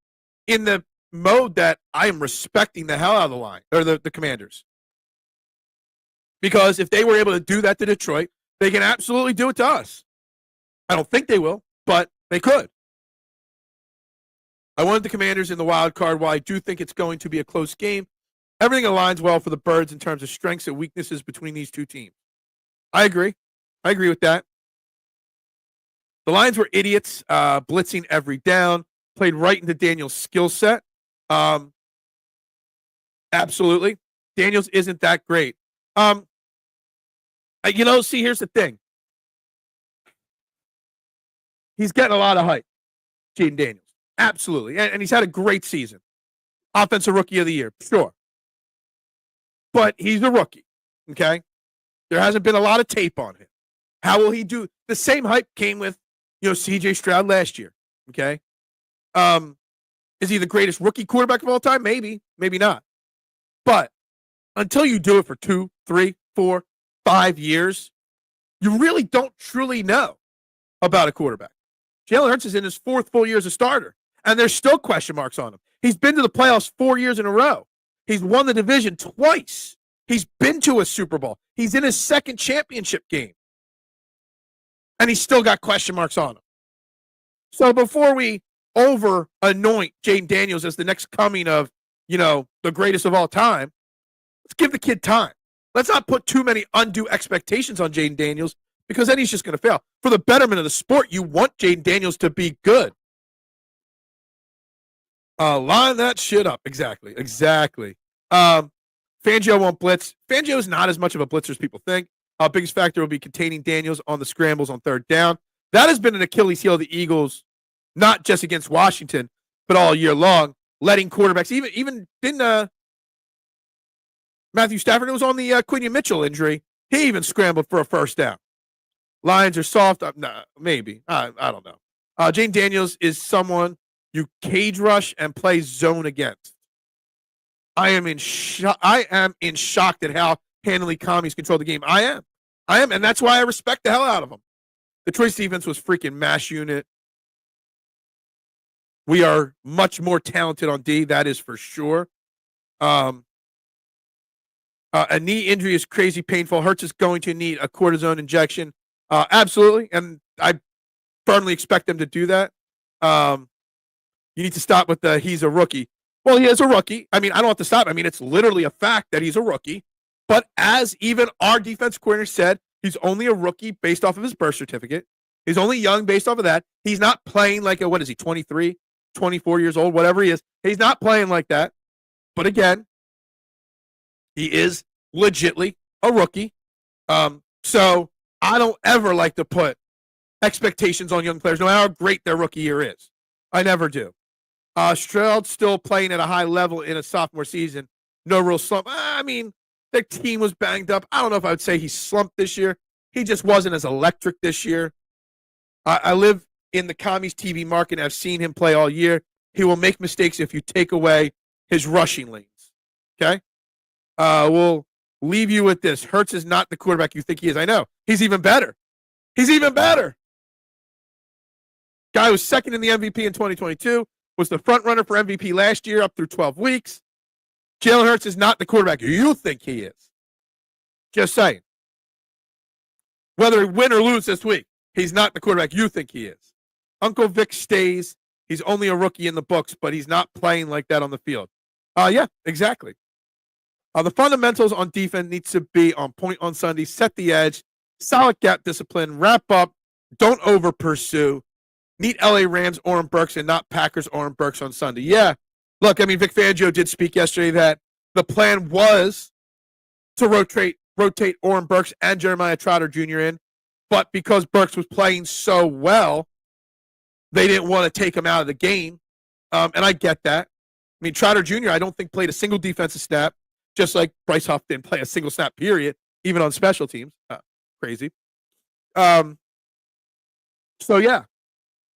in the mode that I am respecting the hell out of the line, or the Commanders. Because if they were able to do that to Detroit, they can absolutely do it to us. I don't think they will, but they could. I wanted the Commanders in the wild card. While I do think it's going to be a close game, everything aligns well for the Birds in terms of strengths and weaknesses between these two teams. I agree with that. The Lions were idiots, blitzing every down, played right into Daniels' skill set. Absolutely. Daniels isn't that great. See, here's the thing. He's getting a lot of hype, Jaden Daniels. Absolutely. And he's had a great season. Offensive Rookie of the Year, sure. But he's a rookie, okay? There hasn't been a lot of tape on him. How will he do? The same hype came with, C.J. Stroud last year, okay? Is he the greatest rookie quarterback of all time? Maybe, maybe not. But until you do it for 2, 3, 4, 5 years, you really don't truly know about a quarterback. Jalen Hurts is in his 4th full year as a starter, and there's still question marks on him. He's been to the playoffs 4 years in a row. He's won the division twice. He's been to a Super Bowl. He's in his 2nd championship game. And he's still got question marks on him. So before we over-anoint Jaden Daniels as the next coming of, the greatest of all time, let's give the kid time. Let's not put too many undue expectations on Jaden Daniels, because then he's just going to fail. For the betterment of the sport, you want Jaden Daniels to be good. Line that shit up. Exactly. Fangio won't blitz. Fangio is not as much of a blitzer as people think. Biggest factor will be containing Daniels on the scrambles on third down. That has been an Achilles heel of the Eagles, not just against Washington, but all year long, letting quarterbacks, even didn't Matthew Stafford was on the Quinion Mitchell injury. He even scrambled for a first down. Lions are soft. Maybe. I don't know. Jaden Daniels is someone you cage rush and play zone against. I am in shock at how handily commies control the game. I am, and that's why I respect the hell out of them. The Detroit defense was freaking mash unit. We are much more talented on D, that is for sure. A knee injury is crazy painful. Hurts is going to need a cortisone injection. Absolutely, and I firmly expect them to do that. You need to stop with the he's a rookie. Well, he is a rookie. I mean, I don't have to stop. I mean, it's literally a fact that he's a rookie. But as even our defense coordinator said, he's only a rookie based off of his birth certificate. He's only young based off of that. He's not playing like what is he, 23, 24 years old, whatever he is. He's not playing like that. But again, he is legitly a rookie. So I don't ever like to put expectations on young players, no matter how great their rookie year is. I never do. Stroud still playing at a high level in a sophomore season. No real slump. I mean, their team was banged up. I don't know if I would say he slumped this year. He just wasn't as electric this year. I live in the commies TV market, and I've seen him play all year. He will make mistakes if you take away his rushing lanes. Okay? We'll leave you with this. Hurts is not the quarterback you think he is. I know. He's even better. Guy was second in the MVP in 2022, was the front runner for MVP last year up through 12 weeks. Jalen Hurts is not the quarterback you think he is. Just saying. Whether he win or lose this week, he's not the quarterback you think he is. Uncle Vic stays. He's only a rookie in the books, but he's not playing like that on the field. Yeah, exactly. The fundamentals on defense needs to be on point on Sunday. Set the edge. Solid gap discipline. Wrap up. Don't over pursue. Need LA Rams Oren Burks and not Packers Oren Burks on Sunday. Yeah. Look, I mean, Vic Fangio did speak yesterday that the plan was to rotate Oren Burks and Jeremiah Trotter Jr. in, but because Burks was playing so well, they didn't want to take him out of the game. And I get that. I mean, Trotter Jr., I don't think played a single defensive snap, just like Bryce Huff didn't play a single snap, period, even on special teams. Crazy. So, yeah.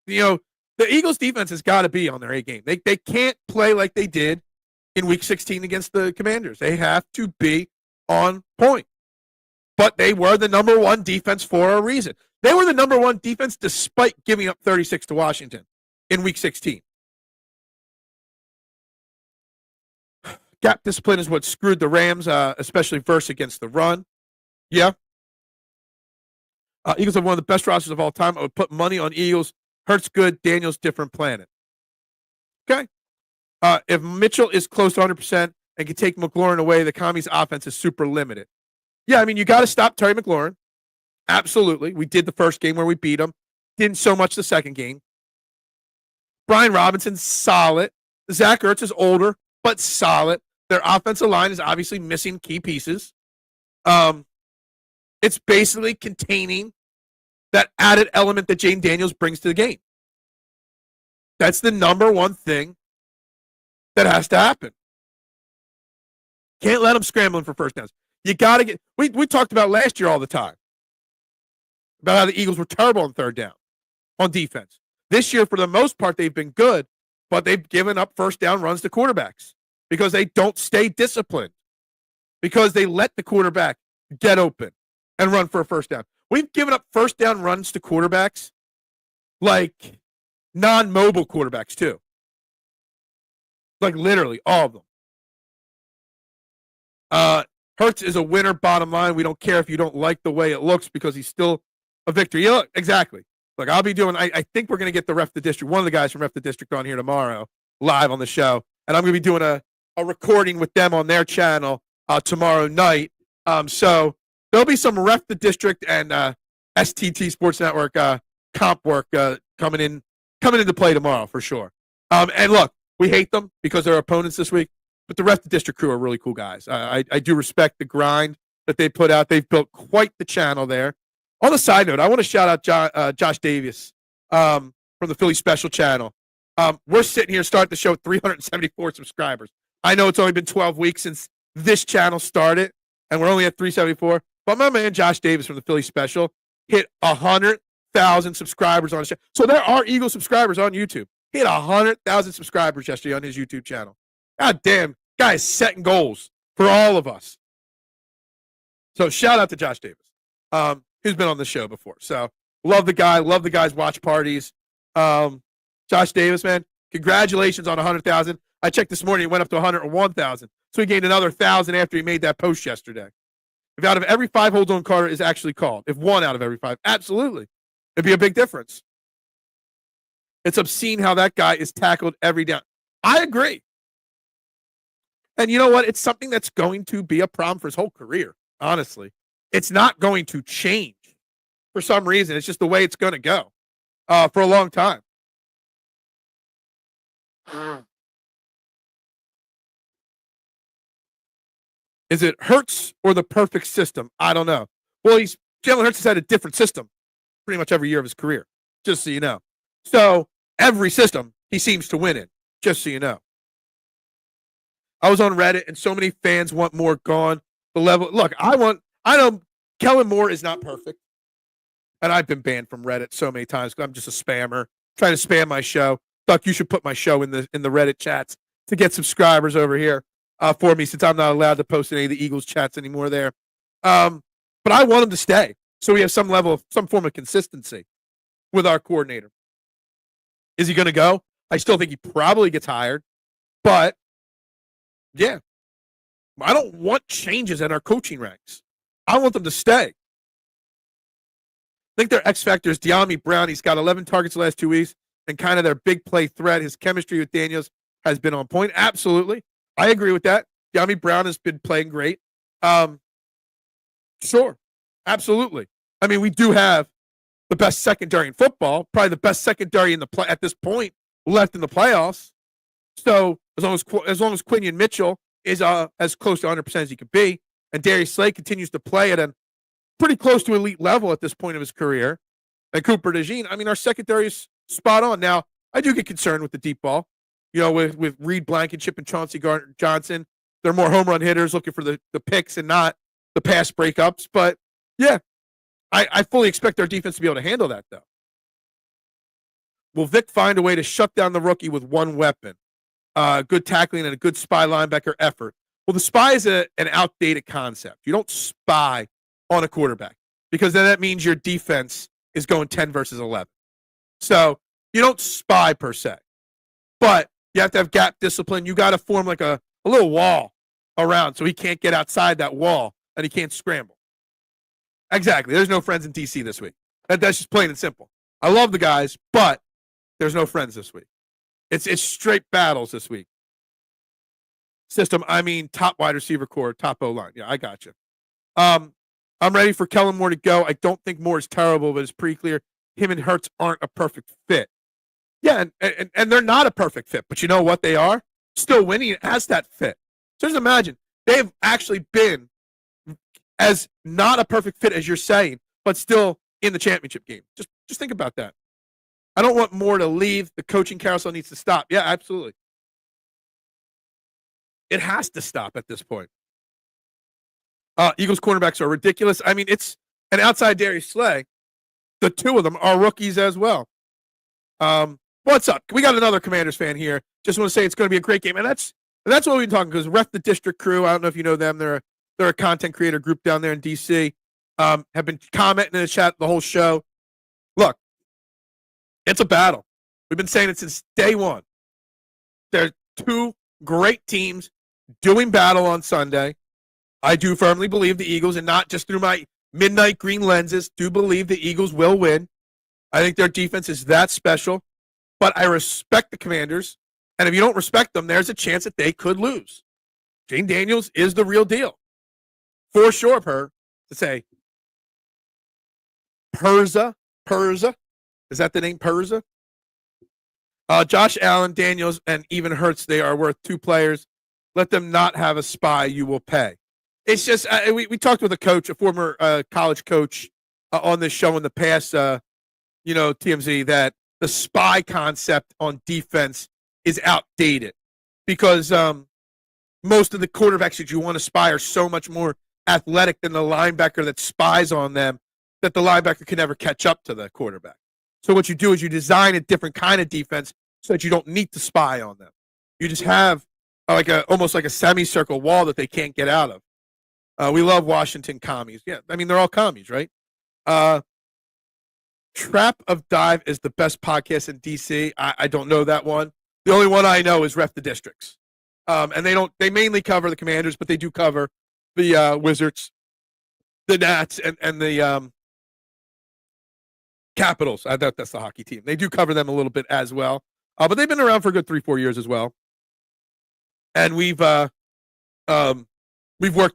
You know, the Eagles defense has got to be on their A game. They can't play like they did in Week 16 against the Commanders. They have to be on point. But they were the number one defense for a reason. They were the number one defense despite giving up 36 to Washington in Week 16. Gap discipline is what screwed the Rams, especially versus against the run. Yeah. Eagles have one of the best rosters of all time. I would put money on Eagles. Hurts good, Daniels different planet. Okay. If Mitchell is close to 100% and can take McLaurin away, the commies' offense is super limited. Yeah, I mean, you got to stop Terry McLaurin. Absolutely. We did the first game where we beat him. Didn't so much the second game. Brian Robinson's solid. Zach Ertz is older, but solid. Their offensive line is obviously missing key pieces. It's basically containing that added element that Jaden Daniels brings to the game. That's the number one thing that has to happen. Can't let them scrambling for first downs. You got to get, we talked about last year all the time about how the Eagles were terrible on third down on defense. This year, for the most part, they've been good, but they've given up first down runs to quarterbacks because they don't stay disciplined, because they let the quarterback get open and run for a first down. We've given up first down runs to quarterbacks, like non-mobile quarterbacks too. Like literally all of them. Hurts is a winner, bottom line. We don't care if you don't like the way it looks because he's still a victory. Yeah, look, exactly. Look, I'll be doing, I think we're going to get the Ref the District, one of the guys from Ref the District on here tomorrow, live on the show. And I'm going to be doing a recording with them on their channel tomorrow night. So there'll be some Ref the District and STT Sports Network comp work coming into play tomorrow for sure. And look, we hate them because they're opponents this week, but the rest of the district crew are really cool guys. I do respect the grind that they put out. They've built quite the channel there. On a side note, I want to shout out Josh Davis from the Philly Special channel. We're sitting here starting the show with 374 subscribers. I know it's only been 12 weeks since this channel started, and we're only at 374. But my man Josh Davis from the Philly Special hit 100,000 subscribers on his channel. So there are Eagle subscribers on YouTube. He hit 100,000 subscribers yesterday on his YouTube channel. God damn, guy is setting goals for all of us. So shout out to Josh Davis, who's been on the show before. So love the guy, love the guy's watch parties. Josh Davis, man, congratulations on 100,000. I checked this morning, it went up to 101,000. So he gained another 1,000 after he made that post yesterday. If out of every 5 hold on Carter is actually called, if 1 out of every 5, absolutely. It'd be a big difference. It's obscene how that guy is tackled every down. I agree. And you know what? It's something that's going to be a problem for his whole career, honestly. It's not going to change for some reason. It's just the way it's going to go for a long time. Is it Hurts or the perfect system? I don't know. Well, Jalen Hurts has had a different system pretty much every year of his career, just so you know. So every system he seems to win in, just so you know. I was on Reddit, and so many fans want Moore gone. The level, look, I know Kellen Moore is not perfect, and I've been banned from Reddit so many times because I'm just a spammer trying to spam my show. Duck, you should put my show in the Reddit chats to get subscribers over here for me, since I'm not allowed to post in any of the Eagles chats anymore there. But I want him to stay, so we have some form of consistency with our coordinator. Is he going to go? I still think he probably gets hired, but yeah, I don't want changes in our coaching ranks. I want them to stay. I think their X factor is De'Ami Brown. He's got 11 targets the last 2 weeks, and kind of their big play threat. His chemistry with Daniels has been on point. Absolutely. I agree with that. De'Ami Brown has been playing great. Sure. Absolutely. I mean, we do have the best secondary in football, probably the best secondary in the play at this point left in the playoffs. So as long as Quinion Mitchell is as close to 100% as he could be, and Darius Slay continues to play at a pretty close to elite level at this point of his career, and Cooper DeJean, I mean, our secondary is spot on. Now, I do get concerned with the deep ball. You know, with Reed Blankenship and Chauncey Johnson, they're more home run hitters looking for the picks and not the pass breakups. But yeah, I fully expect our defense to be able to handle that, though. Will Vic find a way to shut down the rookie with one weapon? Good tackling and a good spy linebacker effort. Well, the spy is an outdated concept. You don't spy on a quarterback because then that means your defense is going 10 versus 11. So you don't spy per se, but you have to have gap discipline. You got to form like a little wall around so he can't get outside that wall and he can't scramble. Exactly. There's no friends in DC this week. That's just plain and simple. I love the guys, but there's no friends this week. It's straight battles this week. System, I mean, top wide receiver core, top O-line. Yeah, I got you. I'm ready for Kellen Moore to go. I don't think Moore is terrible, but it's pretty clear him and Hurts aren't a perfect fit. Yeah, and they're not a perfect fit, but you know what they are? Still winning as that fit. So just imagine, they've actually been as not a perfect fit as you're saying, but still in the championship game. Just think about that. I don't want Moore to leave. The coaching carousel needs to stop. Yeah, absolutely. It has to stop at this point. Eagles cornerbacks are ridiculous. I mean, it's an outside Darius Slay. The two of them are rookies as well. What's up? We got another Commanders fan here. Just want to say it's going to be a great game, and that's what we've been talking, because Ref the District crew. I don't know if you know them. They're a content creator group down there in DC. Have been commenting in the chat the whole show. Look, it's a battle. We've been saying it since day one. There's two great teams doing battle on Sunday. I do firmly believe the Eagles, and not just through my midnight green lenses, do believe the Eagles will win. I think their defense is that special, but I respect the Commanders, and if you don't respect them, there's a chance that they could lose. Jane Daniels is the real deal. For sure, to say Perza. Is that the name, Perza? Josh Allen, Daniels, and even Hurts, they are worth 2 players. Let them not have a spy. You will pay. It's just we talked with a coach, a former college coach, on this show in the past. TMZ, that the spy concept on defense is outdated because most of the quarterbacks that you want to spy are so much more athletic than the linebacker that spies on them that the linebacker can never catch up to the quarterback. So what you do is you design a different kind of defense so that you don't need to spy on them. You just have almost like a semicircle wall that they can't get out of. We love Washington commies. Yeah, I mean, they're all commies, right? Trap of Dive is the best podcast in DC. I don't know that one. The only one I know is Ref the Districts. And they mainly cover the Commanders, but they do cover the Wizards, the Nats, and the Capitals. I thought that's the hockey team. They do cover them a little bit as well. But they've been around for a good 3-4 years as well. And we've worked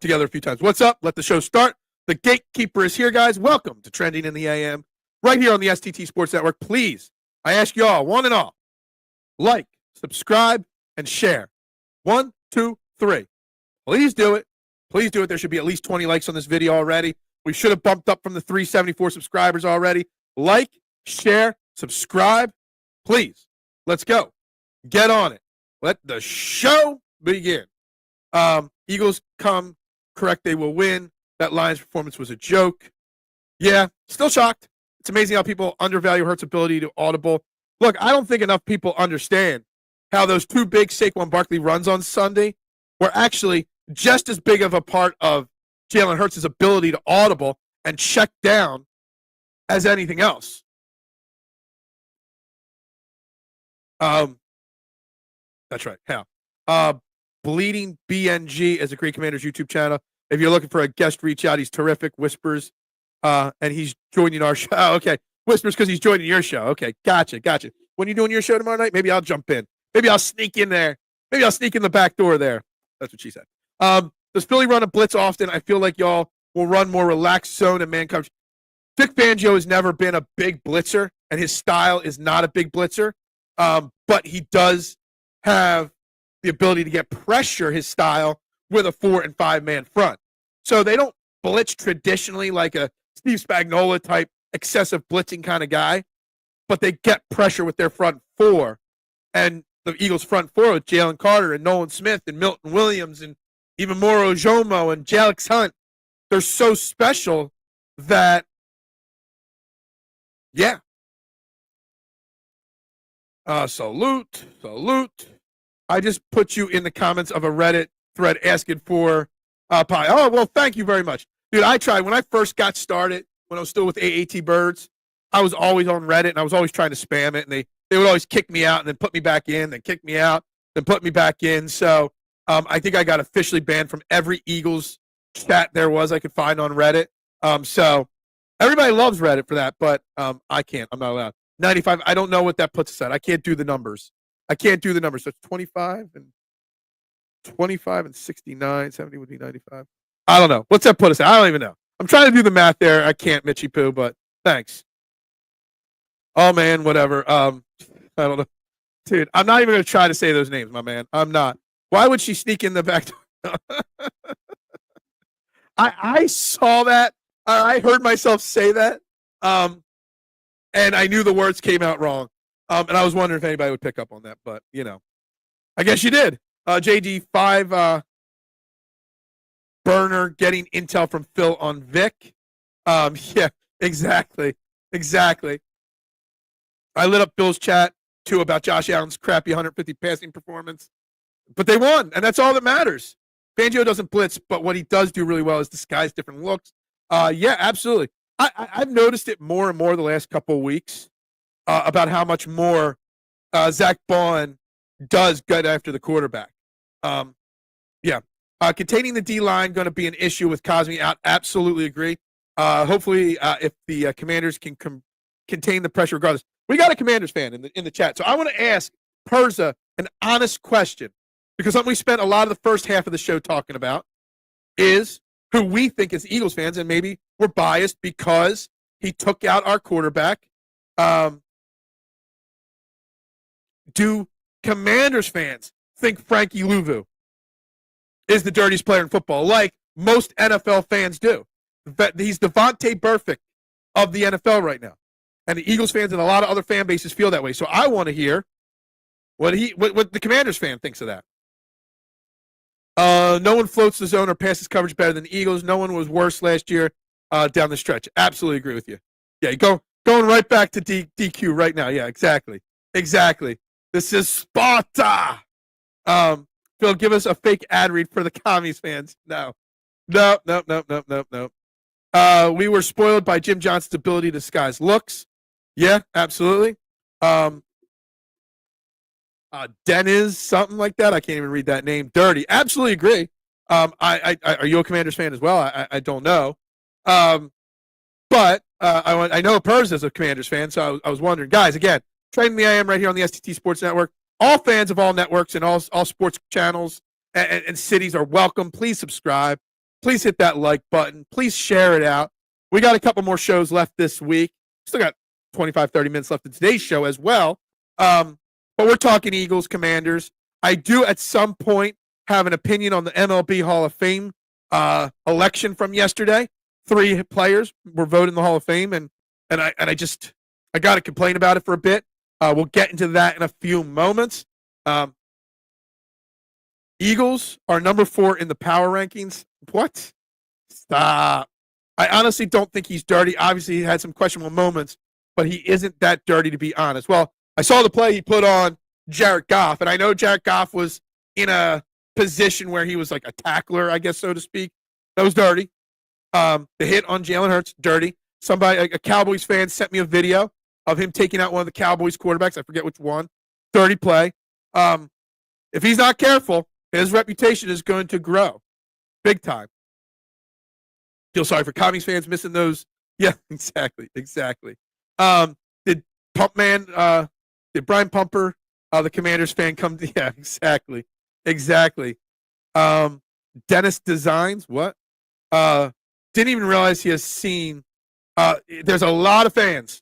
together a few times. What's up? Let the show start. The gatekeeper is here, guys. Welcome to Trending in the AM, right here on the STT Sports Network. Please, I ask you all, one and all, like, subscribe, and share. 1, 2, 3. Please do it. Please do it. There should be at least 20 likes on this video already. We should have bumped up from the 374 subscribers already. Like, share, subscribe. Please, let's go. Get on it. Let the show begin. Eagles come correct. They will win. That Lions performance was a joke. Yeah, still shocked. It's amazing how people undervalue Hurts' ability to audible. Look, I don't think enough people understand how those 2 big Saquon Barkley runs on Sunday were actually just as big of a part of Jalen Hurts' ability to audible and check down as anything else. That's right. How? Bleeding BNG is a Great Commanders YouTube channel. If you're looking for a guest, reach out. He's terrific. Whispers, and he's joining our show. Oh, okay. Whispers because he's joining your show. Okay, gotcha. When you doing your show tomorrow night? Maybe I'll jump in. Maybe I'll sneak in there. Maybe I'll sneak in the back door there. That's what she said. Does Philly run a blitz often? I feel like y'all will run more relaxed zone and man coverage. Vic Fangio has never been a big blitzer, and his style is not a big blitzer. But he does have the ability to get pressure, his style, with a 4 and 5 man front. So they don't blitz traditionally like a Steve Spagnuolo type excessive blitzing kind of guy, but they get pressure with their front 4. And the Eagles' front 4 with Jalen Carter and Nolan Smith and Milton Williams and even Moro Jomo and Jalix Hunt, they're so special that, yeah. Salute. I just put you in the comments of a Reddit thread asking for pie. Oh, well, thank you very much. Dude, I tried. When I first got started, when I was still with AAT Birds, I was always on Reddit, and I was always trying to spam it, and they would always kick me out and then put me back in, then kick me out, then put me back in. So I think I got officially banned from every Eagles chat there was I could find on Reddit. So everybody loves Reddit for that, but I can't. I'm not allowed. 95, I don't know what that puts us at. I can't do the numbers. So it's 25 and 69. 70 would be 95. I don't know. What's that put us at? I don't even know. I'm trying to do the math there. I can't, Mitchy Poo, but thanks. Oh, man, whatever. I don't know. Dude, I'm not even going to try to say those names, my man. I'm not. Why would she sneak in the back door? I saw that. I heard myself say that. And I knew the words came out wrong. And I was wondering if anybody would pick up on that. But, I guess you did. JD5 burner getting intel from Phil on Vic. Yeah, exactly. I lit up Bill's chat, too, about Josh Allen's crappy 150 passing performance. But they won, and that's all that matters. Fangio doesn't blitz, but what he does do really well is disguise different looks. Yeah, absolutely. I've noticed it more and more the last couple of weeks about how much more Zach Bond does get after the quarterback. Yeah. Containing the D-line going to be an issue with Cosme out. Absolutely agree. Hopefully, if the Commanders can contain the pressure regardless. We got a Commanders fan in the chat. So I want to ask Perza an honest question, because something we spent a lot of the first half of the show talking about is who we think is Eagles fans, and maybe we're biased because He took out our quarterback. Do Commanders fans think Frankie Louvu is the dirtiest player in football, like most NFL fans do? He's Devontae Burfict of the NFL right now. And the Eagles fans and a lot of other fan bases feel that way. So I want to hear what the Commanders fan thinks of that. No one floats the zone or passes coverage better than the Eagles. No one was worse last year down the stretch. Absolutely agree with you. Yeah, going right back to DQ right now. Yeah, exactly. This is Sparta. Phil, give us a fake ad read for the Commies fans. No. We were spoiled by Jim Johnson's ability to disguise looks. Yeah, absolutely. Deniz, something like that. I can't even read that name. Dirty. Absolutely agree. Are you a Commanders fan as well? I don't know. But I know Pers is a Commanders fan, so I was wondering. Guys, again, Trending the AM right here on the STT Sports Network. All fans of all networks and all sports channels and cities are welcome. Please subscribe. Please hit that like button. Please share it out. We got a couple more shows left this week. Still got 25, 30 minutes left in today's show as well. But we're talking Eagles, Commanders. I do at some point have an opinion on the MLB Hall of Fame election from yesterday. 3 players were voted in the Hall of Fame, and I got to complain about it for a bit. We'll get into that in a few moments. Eagles are number 4 in the power rankings. What? Stop. I honestly don't think he's dirty. Obviously, he had some questionable moments, but he isn't that dirty, to be honest. Well, I saw the play he put on Jared Goff, and I know Jared Goff was in a position where he was like a tackler, I guess, so to speak. That was dirty. The hit on Jalen Hurts, dirty. A Cowboys fan sent me a video of him taking out one of the Cowboys quarterbacks. I forget which one. Dirty play. If he's not careful, his reputation is going to grow big time. Feel sorry for Commies fans missing those. Yeah, exactly. Did Brian Pumper, the Commanders fan, come to? Yeah, exactly. Dennis Designs, what? Didn't even realize he has seen. There's a lot of fans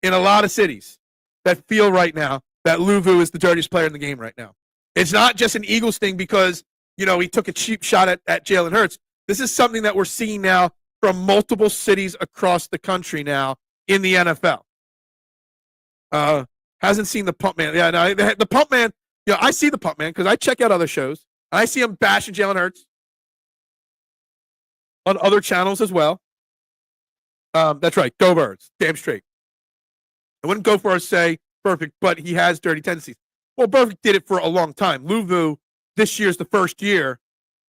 in a lot of cities that feel right now that Louvu is the dirtiest player in the game right now. It's not just an Eagles thing because, he took a cheap shot at Jalen Hurts. This is something that we're seeing now from multiple cities across the country now in the NFL. Hasn't seen the Pump Man. Yeah, no, the Pump Man, I see the Pump Man because I check out other shows. I see him bashing Jalen Hurts on other channels as well. That's right. Go Birds. Damn straight. I wouldn't go for a say perfect, but he has dirty tendencies. Well, Burfict did it for a long time. Louvu, this year's the first year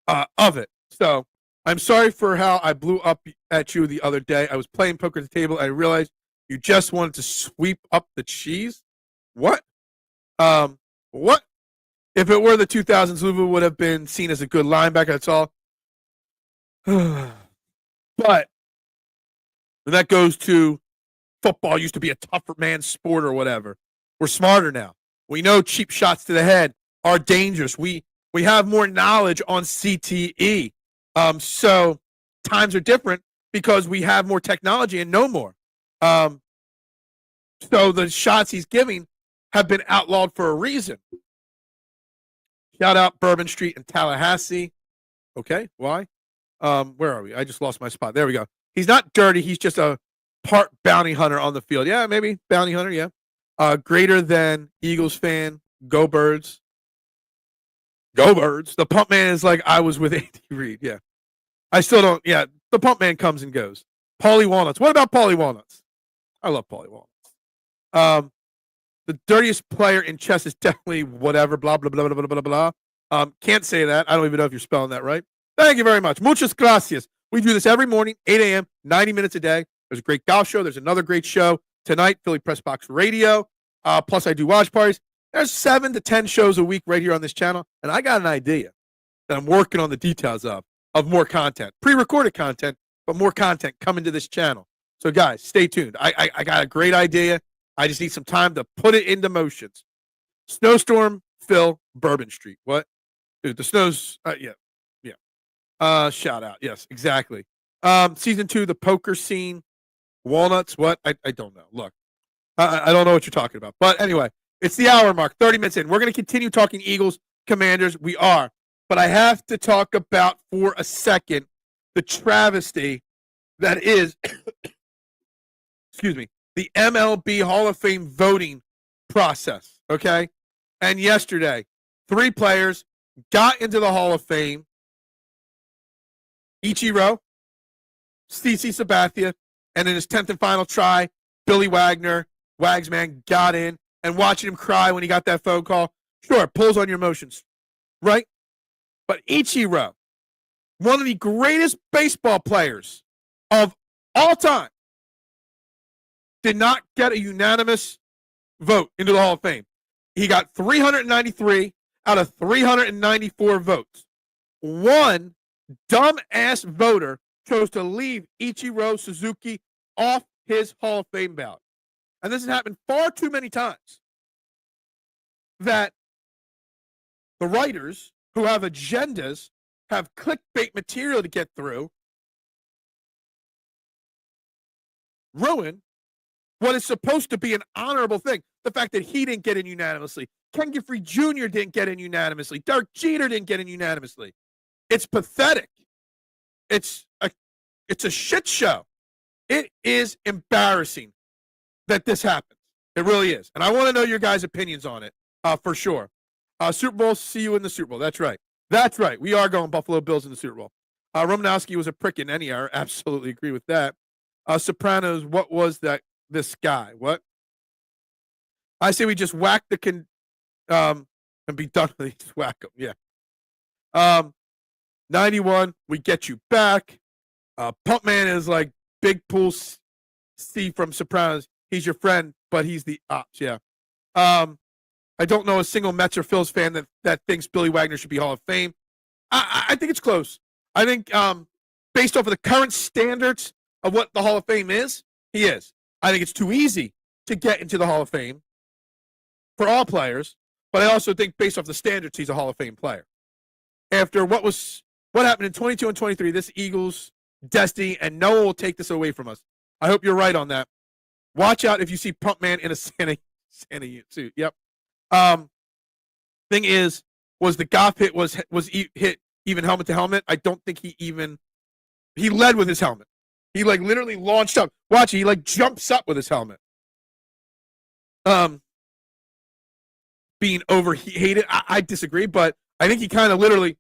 of it. So I'm sorry for how I blew up at you the other day. I was playing poker at the table. And I realized you just wanted to sweep up the cheese. What? What? If it were the 2000s, Louvu would have been seen as a good linebacker. That's all. But that goes to football used to be a tougher man's sport or whatever. We're smarter now. We know cheap shots to the head are dangerous. We have more knowledge on CTE. So times are different because we have more technology and know more. So the shots he's giving have been outlawed for a reason. Shout out Bourbon Street in Tallahassee. Okay, why? Where are we? I just lost my spot. There we go. He's not dirty. He's just a part bounty hunter on the field. Yeah, maybe bounty hunter. Yeah. Greater than Eagles fan. Go Birds. Go Birds. The Pump Man is like I was with Andy Reid. Yeah. I still don't. Yeah. The Pump Man comes and goes. Paulie Walnuts. What about Paulie Walnuts? I love Paulie Walnuts. The dirtiest player in chess is definitely whatever. Blah blah blah blah blah blah blah. Can't say that. I don't even know if you're spelling that right. Thank you very much. Muchas gracias. We do this every morning, 8 a.m., 90 minutes a day. There's a great golf show. There's another great show tonight, Philly Press Box Radio. Plus, I do watch parties. There's 7 to 10 shows a week right here on this channel. And I got an idea that I'm working on the details of more content. Pre-recorded content, but more content coming to this channel. So, guys, stay tuned. I got a great idea. I just need some time to put it into motions. Snowstorm, Phil, Bourbon Street. What? Dude, the snow's, yeah. Shout out. Yes, exactly. Season 2, the poker scene. Walnuts, what? I don't know. Look, I don't know what you're talking about. But anyway, it's the hour mark, 30 minutes in. We're going to continue talking Eagles, Commanders. We are. But I have to talk about, for a second, the travesty that is, excuse me, the MLB Hall of Fame voting process, okay? And yesterday, 3 players got into the Hall of Fame. Ichiro, CC Sabathia, and in his 10th and final try, Billy Wagner, Wagsman, got in. And watching him cry when he got that phone call, sure, pulls on your emotions, right? But Ichiro, one of the greatest baseball players of all time, did not get a unanimous vote into the Hall of Fame. He got 393 out of 394 votes. One dumb-ass voter chose to leave Ichiro Suzuki off his Hall of Fame ballot. And this has happened far too many times that the writers who have agendas, have clickbait material to get through, ruin what is supposed to be an honorable thing. The fact that he didn't get in unanimously. Ken Giffrey Jr. didn't get in unanimously. Derek Jeter didn't get in unanimously. It's pathetic. It's a shit show. It is embarrassing that this happens. It really is. And I want to know your guys' opinions on it, for sure. Super Bowl, see you in the Super Bowl. That's right. That's right. We are going Buffalo Bills in the Super Bowl. Romanowski was a prick in any hour. Absolutely agree with that. Sopranos, what was that? This guy. What? I say we just whack the and be done with it. Just whack him. Yeah. 91, we get you back. Pump Man is like Big Pool C from Sopranos. He's your friend, but he's the ops. Yeah. I don't know a single Mets or Phils fan that thinks Billy Wagner should be Hall of Fame. I think it's close. I think based off of the current standards of what the Hall of Fame is, he is. I think it's too easy to get into the Hall of Fame for all players, but I also think based off the standards, he's a Hall of Fame player. After what happened in 22 and 23, this Eagles destiny, and no one will take this away from us. I hope you're right on that. Watch out if you see Pump Man in a Santa suit. Yep. Thing is, was the Goff hit was hit even helmet to helmet? I don't think he led with his helmet. He like literally launched up. Watch, he like jumps up with his helmet. Being overhated, I disagree, but I think he kind of literally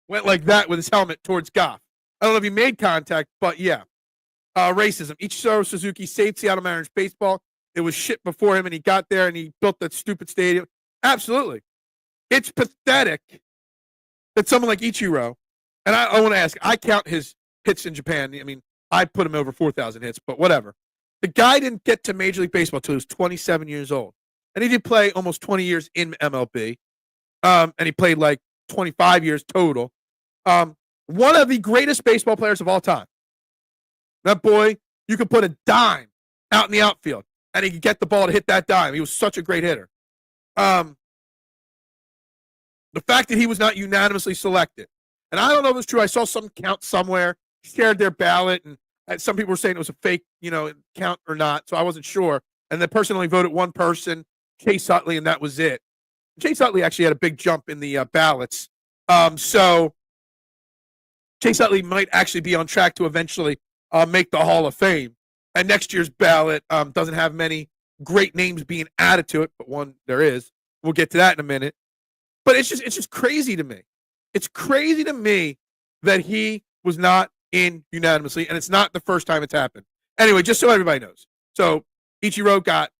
went like that with his helmet towards Goff. I don't know if he made contact, but yeah. Racism. Ichiro Suzuki saved Seattle Mariners baseball. It was shit before him, and he got there, and he built that stupid stadium. Absolutely. It's pathetic that someone like Ichiro, and I want to ask, I count his hits in Japan. I mean, I put him over 4,000 hits, but whatever. The guy didn't get to Major League Baseball until he was 27 years old. And he did play almost 20 years in MLB. And he played like 25 years total. One of the greatest baseball players of all time. That boy, you could put a dime out in the outfield, and he could get the ball to hit that dime. He was such a great hitter. The fact that he was not unanimously selected, and I don't know if it's true. I saw some count somewhere, shared their ballot, and some people were saying it was a fake, count or not, so I wasn't sure. And the person only voted one person, Chase Utley, and that was it. Chase Utley actually had a big jump in the ballots. So Chase Utley might actually be on track to eventually make the Hall of Fame. And next year's ballot doesn't have many great names being added to it, but one there is. We'll get to that in a minute. But it's just crazy to me. It's crazy to me that he was not in unanimously, and it's not the first time it's happened. Anyway, just so everybody knows. So Ichiro got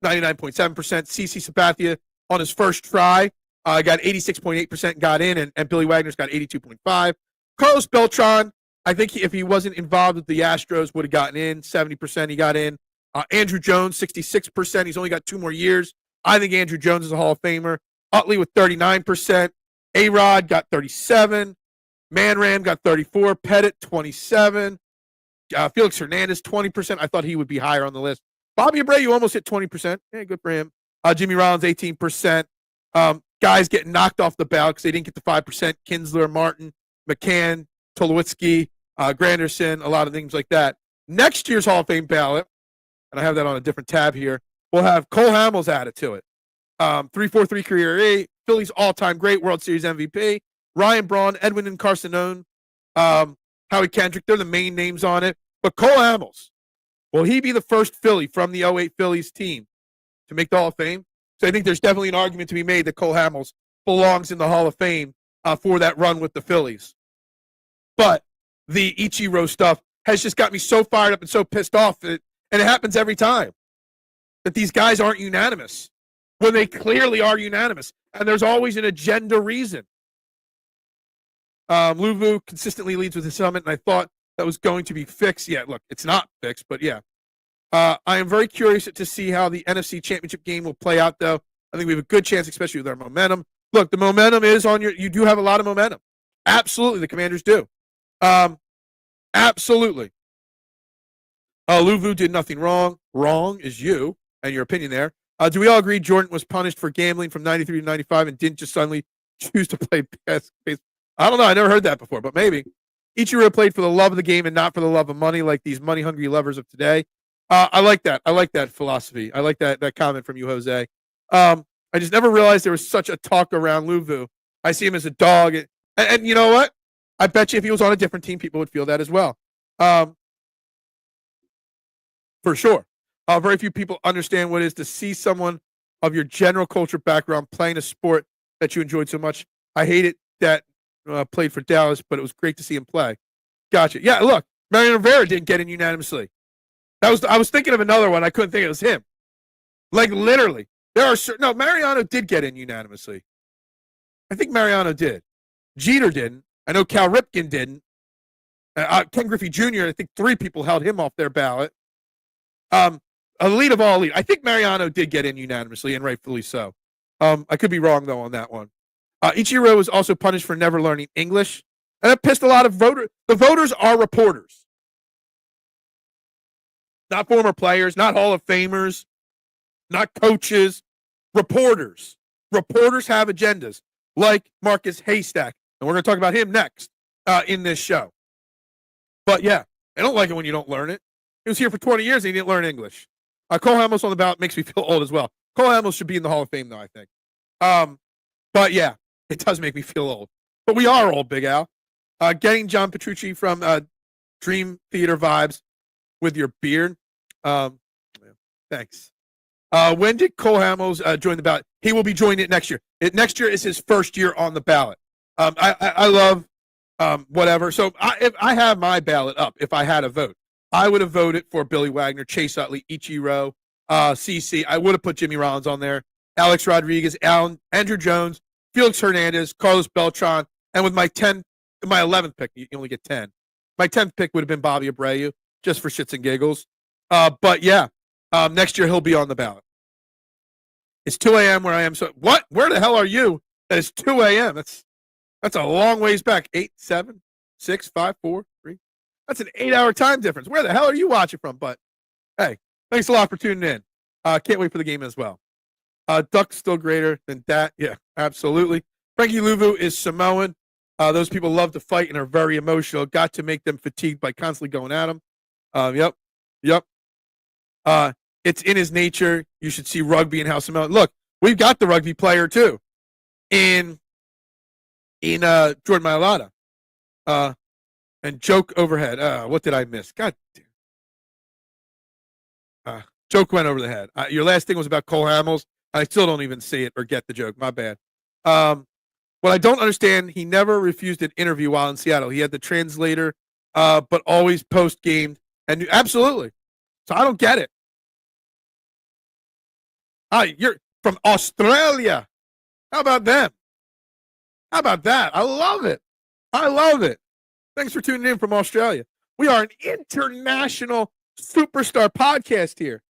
99.7%. CC Sabathia on his first try got 86.8%, got in, and Billy Wagner's got 82.5%. Carlos Beltran, I think if he wasn't involved with the Astros, would have gotten in. 70% he got in. Andrew Jones, 66%. He's only got 2 more years. I think Andrew Jones is a Hall of Famer. Utley with 39%. A-Rod got 37%. Manram got 34%. Pettit, 27%. Felix Hernandez, 20%. I thought he would be higher on the list. Bobby Abreu almost hit 20%. Yeah, good for him. Jimmy Rollins, 18%. Guys getting knocked off the ballot because they didn't get the 5%. Kinsler, Martin, McCann, Tulowitzki, Granderson, a lot of things like that. Next year's Hall of Fame ballot, and I have that on a different tab here, we'll have Cole Hamels added to it. 3.43 career ERA, Phillies all-time great, World Series MVP, Ryan Braun, Edwin Encarnacion, Howie Kendrick, they're the main names on it. But Cole Hamels, will he be the first Philly from the 08 Phillies team to make the Hall of Fame? So I think there's definitely an argument to be made that Cole Hamels belongs in the Hall of Fame for that run with the Phillies. But the Ichiro stuff has just got me so fired up and so pissed off, and it happens every time, that these guys aren't unanimous when they clearly are unanimous. And there's always an agenda reason. Luvu consistently leads with his helmet, and I thought that was going to be fixed. Yeah, look, it's not fixed, but yeah. I am very curious to see how the NFC Championship game will play out, though. I think we have a good chance, especially with our momentum. Look, the momentum is on you do have a lot of momentum. Absolutely, the Commanders do. Absolutely. Luvu did nothing wrong. Wrong is you and your opinion there. Do we all agree Jordan was punished for gambling from 93 to 95 and didn't just suddenly choose to play baseball? I don't know. I never heard that before, but maybe. Ichiro played for the love of the game and not for the love of money like these money-hungry lovers of today. I like that. I like that philosophy. I like that comment from you, Jose. I just never realized there was such a talk around Luvu. I see him as a dog. And you know what? I bet you if he was on a different team, people would feel that as well. For sure. Very few people understand what it is to see someone of your general culture background playing a sport that you enjoyed so much. I hate it that played for Dallas, but it was great to see him play. Gotcha. Yeah, look, Mariano Rivera didn't get in unanimously. I was thinking of another one. I couldn't think it was him. Like, literally. Mariano did get in unanimously. I think Mariano did. Jeter didn't. I know Cal Ripken didn't. Ken Griffey Jr., I think 3 people held him off their ballot. Elite of all elite. I think Mariano did get in unanimously, and rightfully so. I could be wrong, though, on that one. Ichiro was also punished for never learning English, and that pissed a lot of voters. The voters are reporters. Not former players, not Hall of Famers, not coaches, reporters. Reporters have agendas, like Marcus Haystack, and we're going to talk about him next in this show. But yeah, I don't like it when you don't learn it. He was here for 20 years and he didn't learn English. Cole Hamels on the ballot makes me feel old as well. Cole Hamels should be in the Hall of Fame, though, I think. But yeah, it does make me feel old. But we are old, Big Al. Getting John Petrucci from Dream Theater vibes with your beard. Thanks. When did Cole Hamels join the ballot? He will be joining it next year. Next year is his first year on the ballot. I love whatever. So if I have my ballot up, if I had a vote, I would have voted for Billy Wagner, Chase Utley, Ichiro, CC. I would have put Jimmy Rollins on there, Alex Rodriguez, Andrew Jones, Felix Hernandez, Carlos Beltran, and with my 11th pick, you only get 10. My 10th pick would have been Bobby Abreu, just for shits and giggles. But yeah, next year he'll be on the ballot. It's 2 a.m. where I am. So what? Where the hell are you? That is 2 a.m. That's a long ways back. 8, 7, 6, 5, 4, 3. That's an 8-hour time difference. Where the hell are you watching from? But hey, thanks a lot for tuning in. Can't wait for the game as well. Duck's still greater than that. Yeah, absolutely. Frankie Luvu is Samoan. Those people love to fight and are very emotional. Got to make them fatigued by constantly going at them. Yep. It's in his nature. You should see rugby and how Samoan. Look, we've got the rugby player too. In Jordan Mailata. And joke overhead. What did I miss? God damn. Joke went over the head. Your last thing was about Cole Hamels. I still don't even see it or get the joke. My bad. What I don't understand, he never refused an interview while in Seattle. He had the translator, but always post-game. And absolutely. So I don't get it. You're from Australia. How about them? How about that? I love it. Thanks for tuning in from Australia. We are an international superstar podcast here.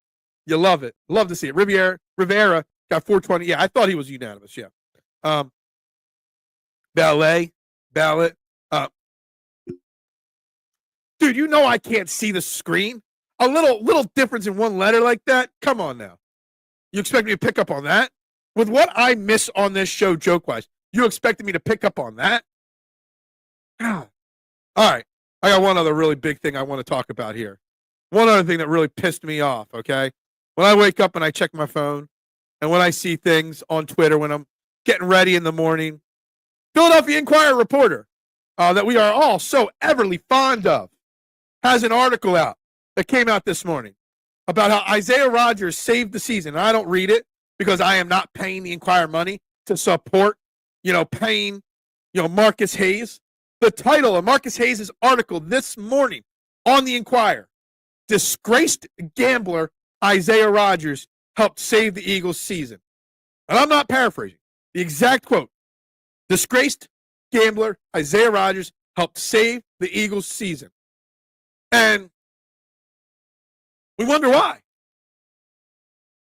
You love it. Love to see it. Rivera got 420. Yeah, I thought he was unanimous. Yeah. Ballot. Dude, you know I can't see the screen. A little difference in one letter like that? Come on now. You expect me to pick up on that? With what I miss on this show joke-wise, you expected me to pick up on that? All right. I got one other really big thing I want to talk about here. one other thing that really pissed me off, okay? When I wake up and I check my phone, and when I see things on Twitter when I'm getting ready in the morning, Philadelphia Inquirer reporter that we are all so everly fond of has an article out that came out this morning about how Isaiah Rodgers saved the season. And I don't read it because I am not paying the Inquirer money to support, paying, Marcus Hayes. The title of Marcus Hayes' article this morning on the Inquirer, disgraced gambler Isaiah Rodgers helped save the Eagles' season. And I'm not paraphrasing. The exact quote, disgraced gambler Isaiah Rodgers helped save the Eagles' season. And we wonder why.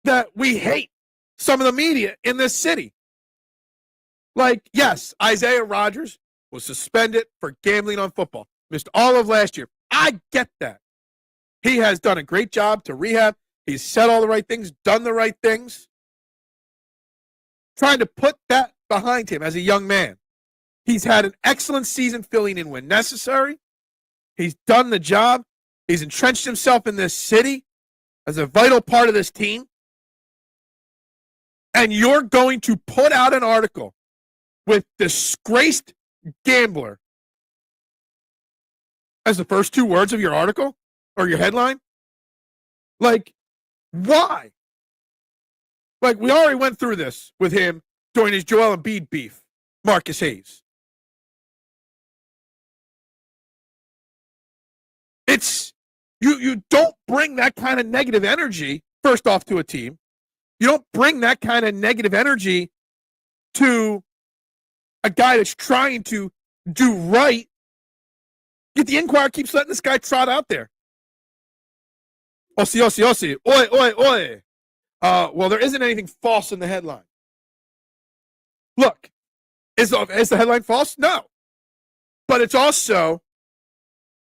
That we hate some of the media in this city. Like, yes, Isaiah Rodgers was suspended for gambling on football. Missed all of last year. I get that. He has done a great job to rehab. He's said all the right things, done the right things. Trying to put that behind him as a young man. He's had an excellent season filling in when necessary. He's done the job. He's entrenched himself in this city as a vital part of this team. And you're going to put out an article with disgraced gambler as the first two words of your article or your headline? Like, why? Like, we already went through this with him during his Joel Embiid beef, Marcus Hayes. It's, you don't bring that kind of negative energy, first off, to a team. You don't bring that kind of negative energy to a guy that's trying to do right. Yet the Inquirer keeps letting this guy trot out there. Ossie. Oi. Well, there isn't anything false in the headline. Look, is the headline false? No. But it's also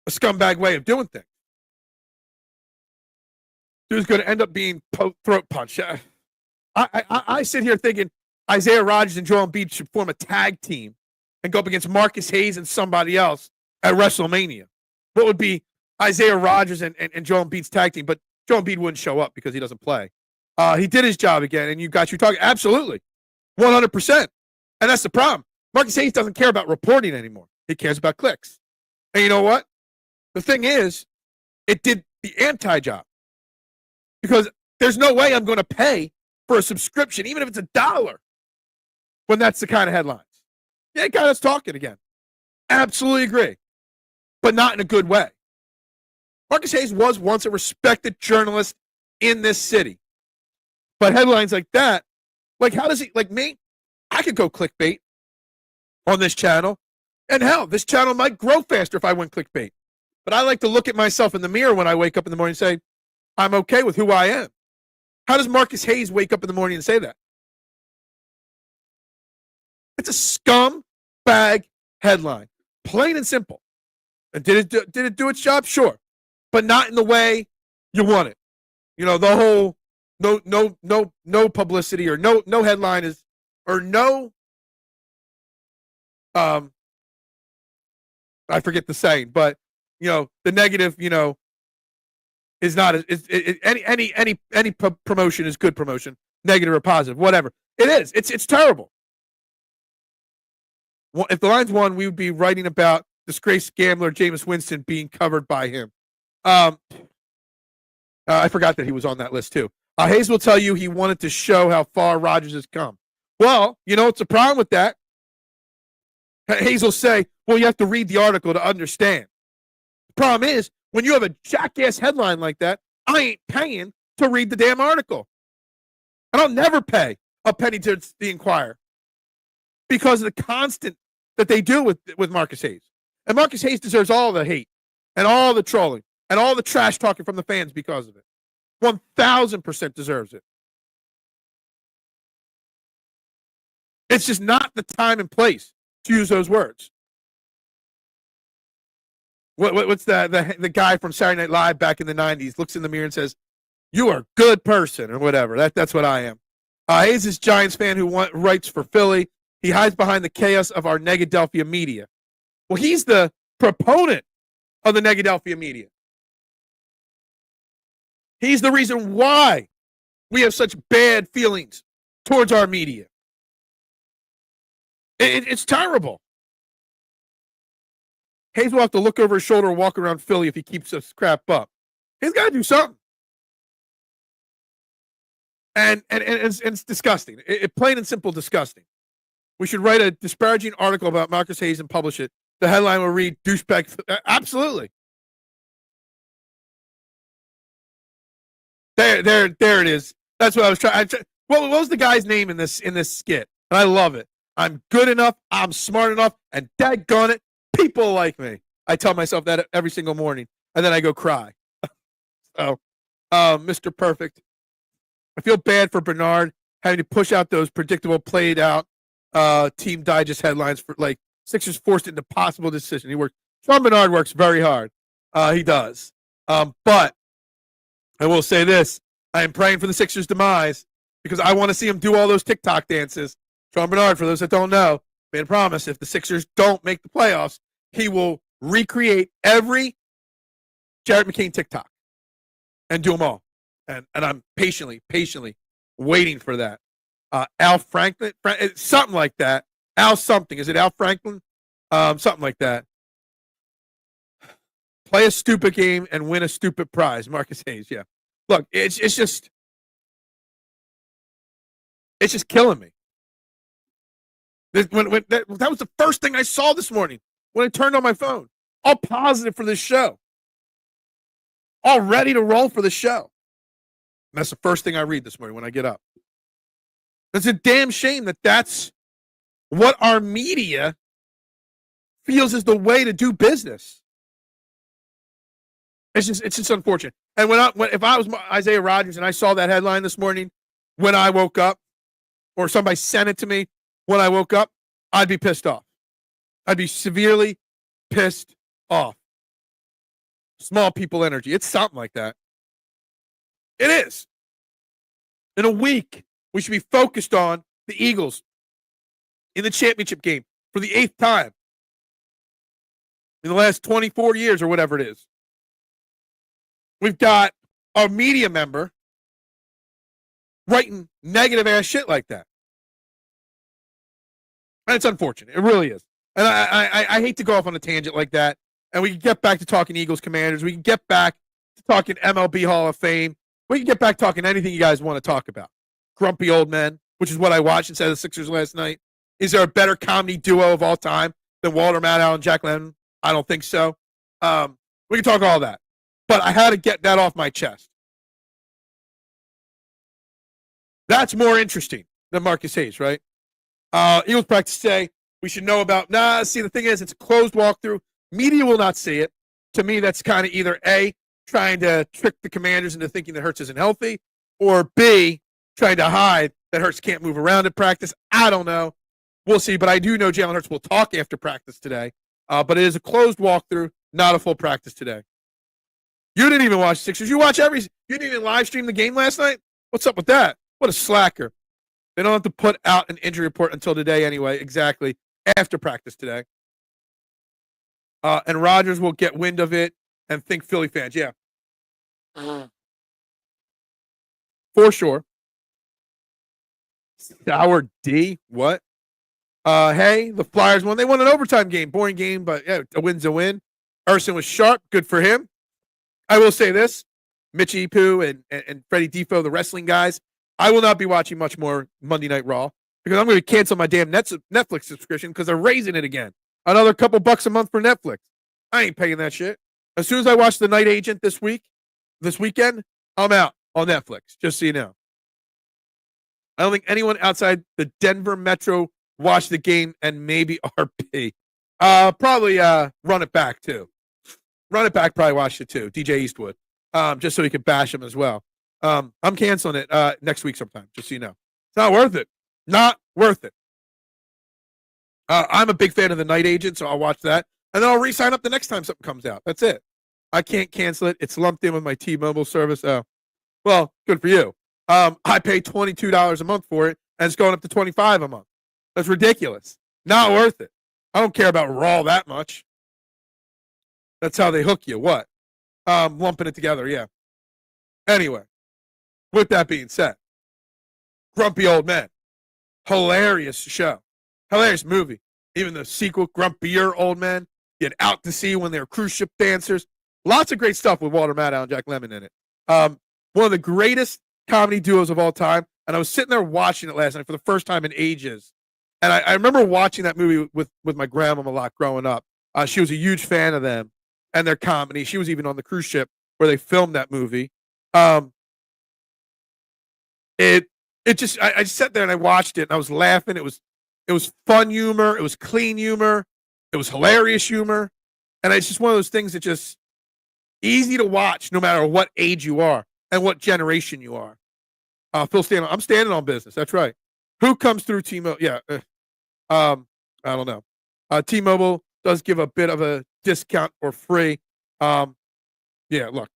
a scumbag way of doing things. Dude's going to end up being throat punched. I sit here thinking Isaiah Rodgers and Joel Embiid should form a tag team and go up against Marcus Hayes and somebody else at WrestleMania. What would be Isaiah Rodgers and Joel Embiid's tag team? But Joel Embiid wouldn't show up because he doesn't play. He did his job again, and you talking. Absolutely. 100%. And that's the problem. Marcus Hayes doesn't care about reporting anymore. He cares about clicks. And you know what? The thing is, it did the anti-job. Because there's no way I'm going to pay for a subscription, even if it's $1, when that's the kind of headlines. Yeah, guy that's talking again. Absolutely agree. But not in a good way. Marcus Hayes was once a respected journalist in this city. But headlines like that, like how does he, like me, I could go clickbait on this channel. And hell, this channel might grow faster if I went clickbait. But I like to look at myself in the mirror when I wake up in the morning and say, I'm okay with who I am. How does Marcus Hayes wake up in the morning and say that? It's a scumbag headline, plain and simple. And did it do its job? Sure, but not in the way you want it. The whole no publicity or no headline is or no. I forget the saying, but the negative, is not any promotion is good promotion, negative or positive, whatever it is. It's terrible. If the Lions won, we would be writing about disgraced gambler Jameis Winston being covered by him. I forgot that he was on that list too. Hayes will tell you he wanted to show how far Rodgers has come. Well, it's a problem with that. Hayes will say, well, you have to read the article to understand. The problem is, when you have a jackass headline like that, I ain't paying to read the damn article. And I'll never pay a penny to the Inquirer because of the constant that they do with Marcus Hayes. And Marcus Hayes deserves all the hate and all the trolling and all the trash talking from the fans because of it. 1,000% deserves it. It's just not the time and place to use those words. What's the guy from Saturday Night Live back in the 90s looks in the mirror and says, you are a good person or whatever. That's what I am. Hayes is Giants fan who writes for Philly. He hides behind the chaos of our Negadelphia media. Well, he's the proponent of the Negadelphia media. He's the reason why we have such bad feelings towards our media. It's terrible. Hayes will have to look over his shoulder and walk around Philly if he keeps this crap up. He's got to do something. And it's disgusting. Plain and simple disgusting. We should write a disparaging article about Marcus Hayes and publish it. The headline will read, douchebag. Absolutely. There it is. That's what I was trying. What was the guy's name in this skit? And I love it. I'm good enough. I'm smart enough. And daggone it, people like me. I tell myself that every single morning. And then I go cry. So, Mr. Perfect. I feel bad for Bernard having to push out those predictable, played out Team Digest headlines for like Sixers forced into possible decision. Sean Bernard works very hard. He does. But I will say this. I am praying for the Sixers' demise because I want to see him do all those TikTok dances. Sean Bernard, for those that don't know, made a promise if the Sixers don't make the playoffs, he will recreate every Jared McCain TikTok and do them all. And I'm patiently waiting for that. Al Franklin, something like that. Al something. Is it Al Franklin? Something like that. Play a stupid game and win a stupid prize. Marcus Hayes, yeah. Look, it's just killing me. That was the first thing I saw this morning when I turned on my phone. All positive for this show. All ready to roll for the show. And that's the first thing I read this morning when I get up. It's a damn shame that that's what our media feels is the way to do business. It's just unfortunate. And if I was Isaiah Rodgers and I saw that headline this morning when I woke up, or somebody sent it to me when I woke up, I'd be pissed off. I'd be severely pissed off. Small people energy. It's something like that. It is. In a week, we should be focused on the Eagles in the championship game for the 8th time in the last 24 years or whatever it is. We've got a media member writing negative-ass shit like that. And it's unfortunate. It really is. And I hate to go off on a tangent like that. And we can get back to talking Eagles Commanders. We can get back to talking MLB Hall of Fame. We can get back talking anything you guys want to talk about. Grumpy Old Men, which is what I watched instead of the Sixers last night. Is there a better comedy duo of all time than Walter Matthau and Jack Lemmon? I don't think so. We can talk all that. But I had to get that off my chest. That's more interesting than Marcus Hayes, right? Eagles practice today. We should know about. See, the thing is, it's a closed walkthrough. Media will not see it. To me, that's kind of either A, trying to trick the Commanders into thinking that Hurts isn't healthy, or B, trying to hide that Hurts can't move around at practice. I don't know. We'll see. But I do know Jalen Hurts will talk after practice today. But it is a closed walkthrough, not a full practice today. You didn't even watch Sixers. You didn't even live stream the game last night? What's up with that? What a slacker. They don't have to put out an injury report until today anyway, exactly, after practice today. And Rodgers will get wind of it and think Philly fans, yeah. For sure. Sour D, what? Hey, the Flyers won. They won an overtime game. Boring game, but yeah, a win's a win. Urson was sharp. Good for him. I will say this. Mitchie Poo and Freddie Defo, the wrestling guys, I will not be watching much more Monday Night Raw because I'm going to cancel my damn Netflix subscription because they're raising it again. Another couple bucks a month for Netflix. I ain't paying that shit. As soon as I watch The Night Agent this weekend, I'm out on Netflix, just so you know. I don't think anyone outside the Denver Metro watched the game and maybe RP. Probably Run It Back, too. Run It Back probably watched it, too. DJ Eastwood. Just so he could bash him as well. I'm canceling it next week sometime, just so you know. It's not worth it. Not worth it. I'm a big fan of The Night Agent, so I'll watch that. And then I'll re-sign up the next time something comes out. That's it. I can't cancel it. It's lumped in with my T-Mobile service. Well, good for you. I pay $22 a month for it, and it's going up to $25 a month. That's ridiculous. Not worth it. I don't care about Raw that much. That's how they hook you. What? Lumping it together, yeah. Anyway, with that being said, Grumpy Old Men, hilarious show, hilarious movie. Even the sequel, Grumpier Old Men, get Out to Sea when they're cruise ship dancers. Lots of great stuff with Walter Matthau and Jack Lemmon in it. One of the greatest comedy duos of all time. And I was sitting there watching it last night for the first time in ages. And I remember watching that movie with my grandma a lot growing up. She was a huge fan of them and their comedy. She was even on the cruise ship where they filmed that movie. I just sat there and I watched it and I was laughing. It was fun humor. It was clean humor. It was hilarious humor. And it's just one of those things that just easy to watch no matter what age you are and what generation you are. Phil Stanley, I'm standing on business. That's right. Who comes through T-Mobile? Yeah. I don't know. T-Mobile does give a bit of a discount or free. Yeah, look,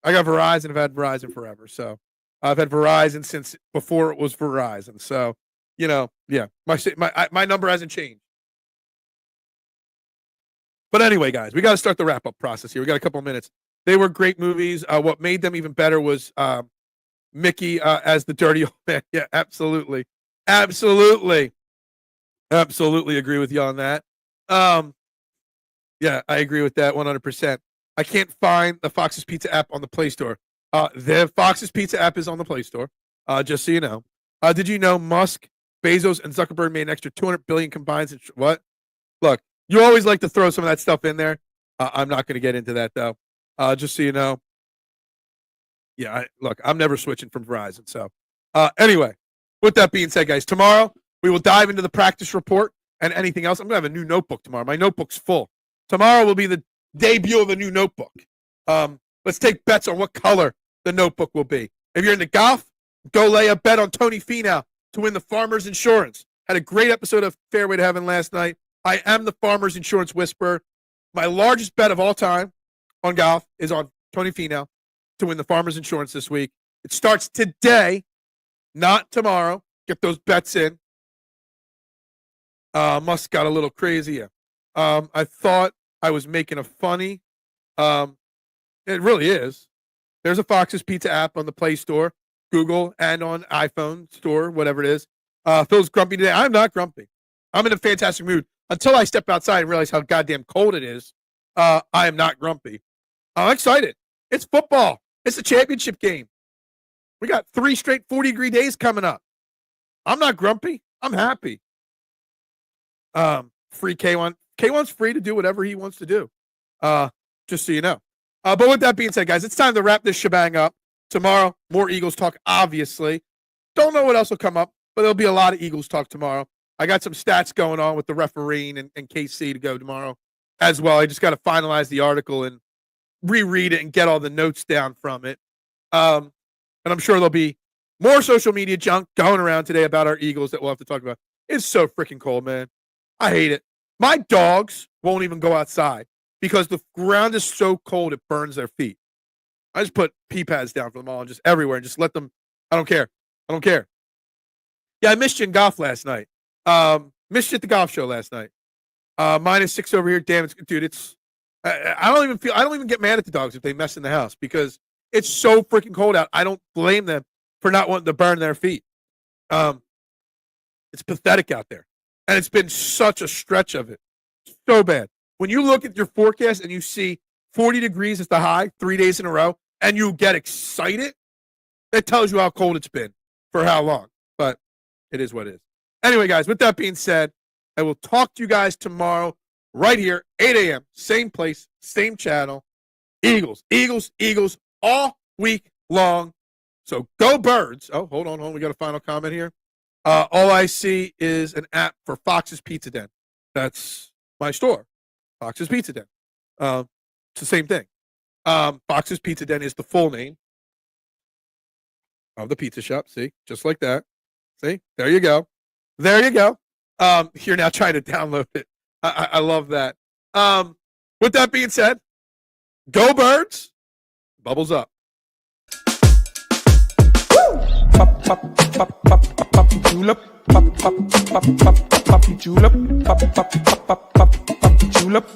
I got Verizon. I've had Verizon forever. So I've had Verizon since before it was Verizon. So, yeah, my number hasn't changed. But anyway, guys, we got to start the wrap-up process here. We got a couple of minutes. They were great movies. What made them even better was Mickey as the dirty old man. Yeah, absolutely. Absolutely agree with you on that. Yeah, I agree with that 100%. I can't find the Fox's Pizza app on the Play Store. The Fox's Pizza app is on the Play Store, just so you know. Did you know Musk, Bezos, and Zuckerberg made an extra $200 billion combined? What? Look, you always like to throw some of that stuff in there. I'm not going to get into that, though. Just so you know. Yeah, look, I'm never switching from Verizon. So, anyway, with that being said, guys, tomorrow we will dive into the practice report and anything else. I'm going to have a new notebook tomorrow. My notebook's full. Tomorrow will be the debut of a new notebook. Let's take bets on what color the notebook will be. If you're into golf, go lay a bet on Tony Finau to win the Farmers Insurance. Had a great episode of Fairway to Heaven last night. I am the Farmers Insurance Whisperer. My largest bet of all time on golf is on Tony Finau to win the Farmers Insurance this week. It starts today, not tomorrow. Get those bets in. Musk got a little crazy. Yeah. I thought I was making a funny. It really is. There's a Fox's Pizza app on the Play Store, Google, and on iPhone store, whatever it is. Phil's grumpy today. I'm not grumpy. I'm in a fantastic mood. Until I step outside and realize how goddamn cold it is, I am not grumpy. I'm excited. It's football. It's a championship game. We got 3 straight 40-degree days coming up. I'm not grumpy. I'm happy. Free K1. K1's free to do whatever he wants to do. Just so you know. But with that being said, guys, it's time to wrap this shebang up. Tomorrow, more Eagles talk, obviously. Don't know what else will come up, but there'll be a lot of Eagles talk tomorrow. I got some stats going on with the refereeing and KC to go tomorrow as well. I just got to finalize the article and reread it and get all the notes down from it. And I'm sure there'll be more social media junk going around today about our Eagles that we'll have to talk about. It's so freaking cold, man. I hate it. My dogs won't even go outside because the ground is so cold it burns their feet. I just put pee pads down for them all and just everywhere and just let them. I don't care. Yeah, I missed you in golf last night. Missed you at the golf show last night. -6 over here. Damn, dude, it's. I don't even get mad at the dogs if they mess in the house because it's so freaking cold out. I don't blame them for not wanting to burn their feet. It's pathetic out there. And it's been such a stretch of it. So bad. When you look at your forecast and you see 40 degrees as the high 3 days in a row and you get excited, that tells you how cold it's been for how long. But it is what it is. Anyway, guys, with that being said, I will talk to you guys tomorrow right here, 8 a.m., same place, same channel. Eagles, Eagles, Eagles all week long. So go Birds. Oh, hold on. We got a final comment here. All I see is an app for Fox's Pizza Den. That's my store, Fox's Pizza Den. It's the same thing. Fox's Pizza Den is the full name of the pizza shop. See, just like that. See, there you go. You're now trying to download it. I love that. With that being said, go Birds. Bubbles up. Pop, pop, pop, pop, pop, julep. Pop, pop, pop, pop, pop, julep. Pop, pop, pop, pop, pop, julep.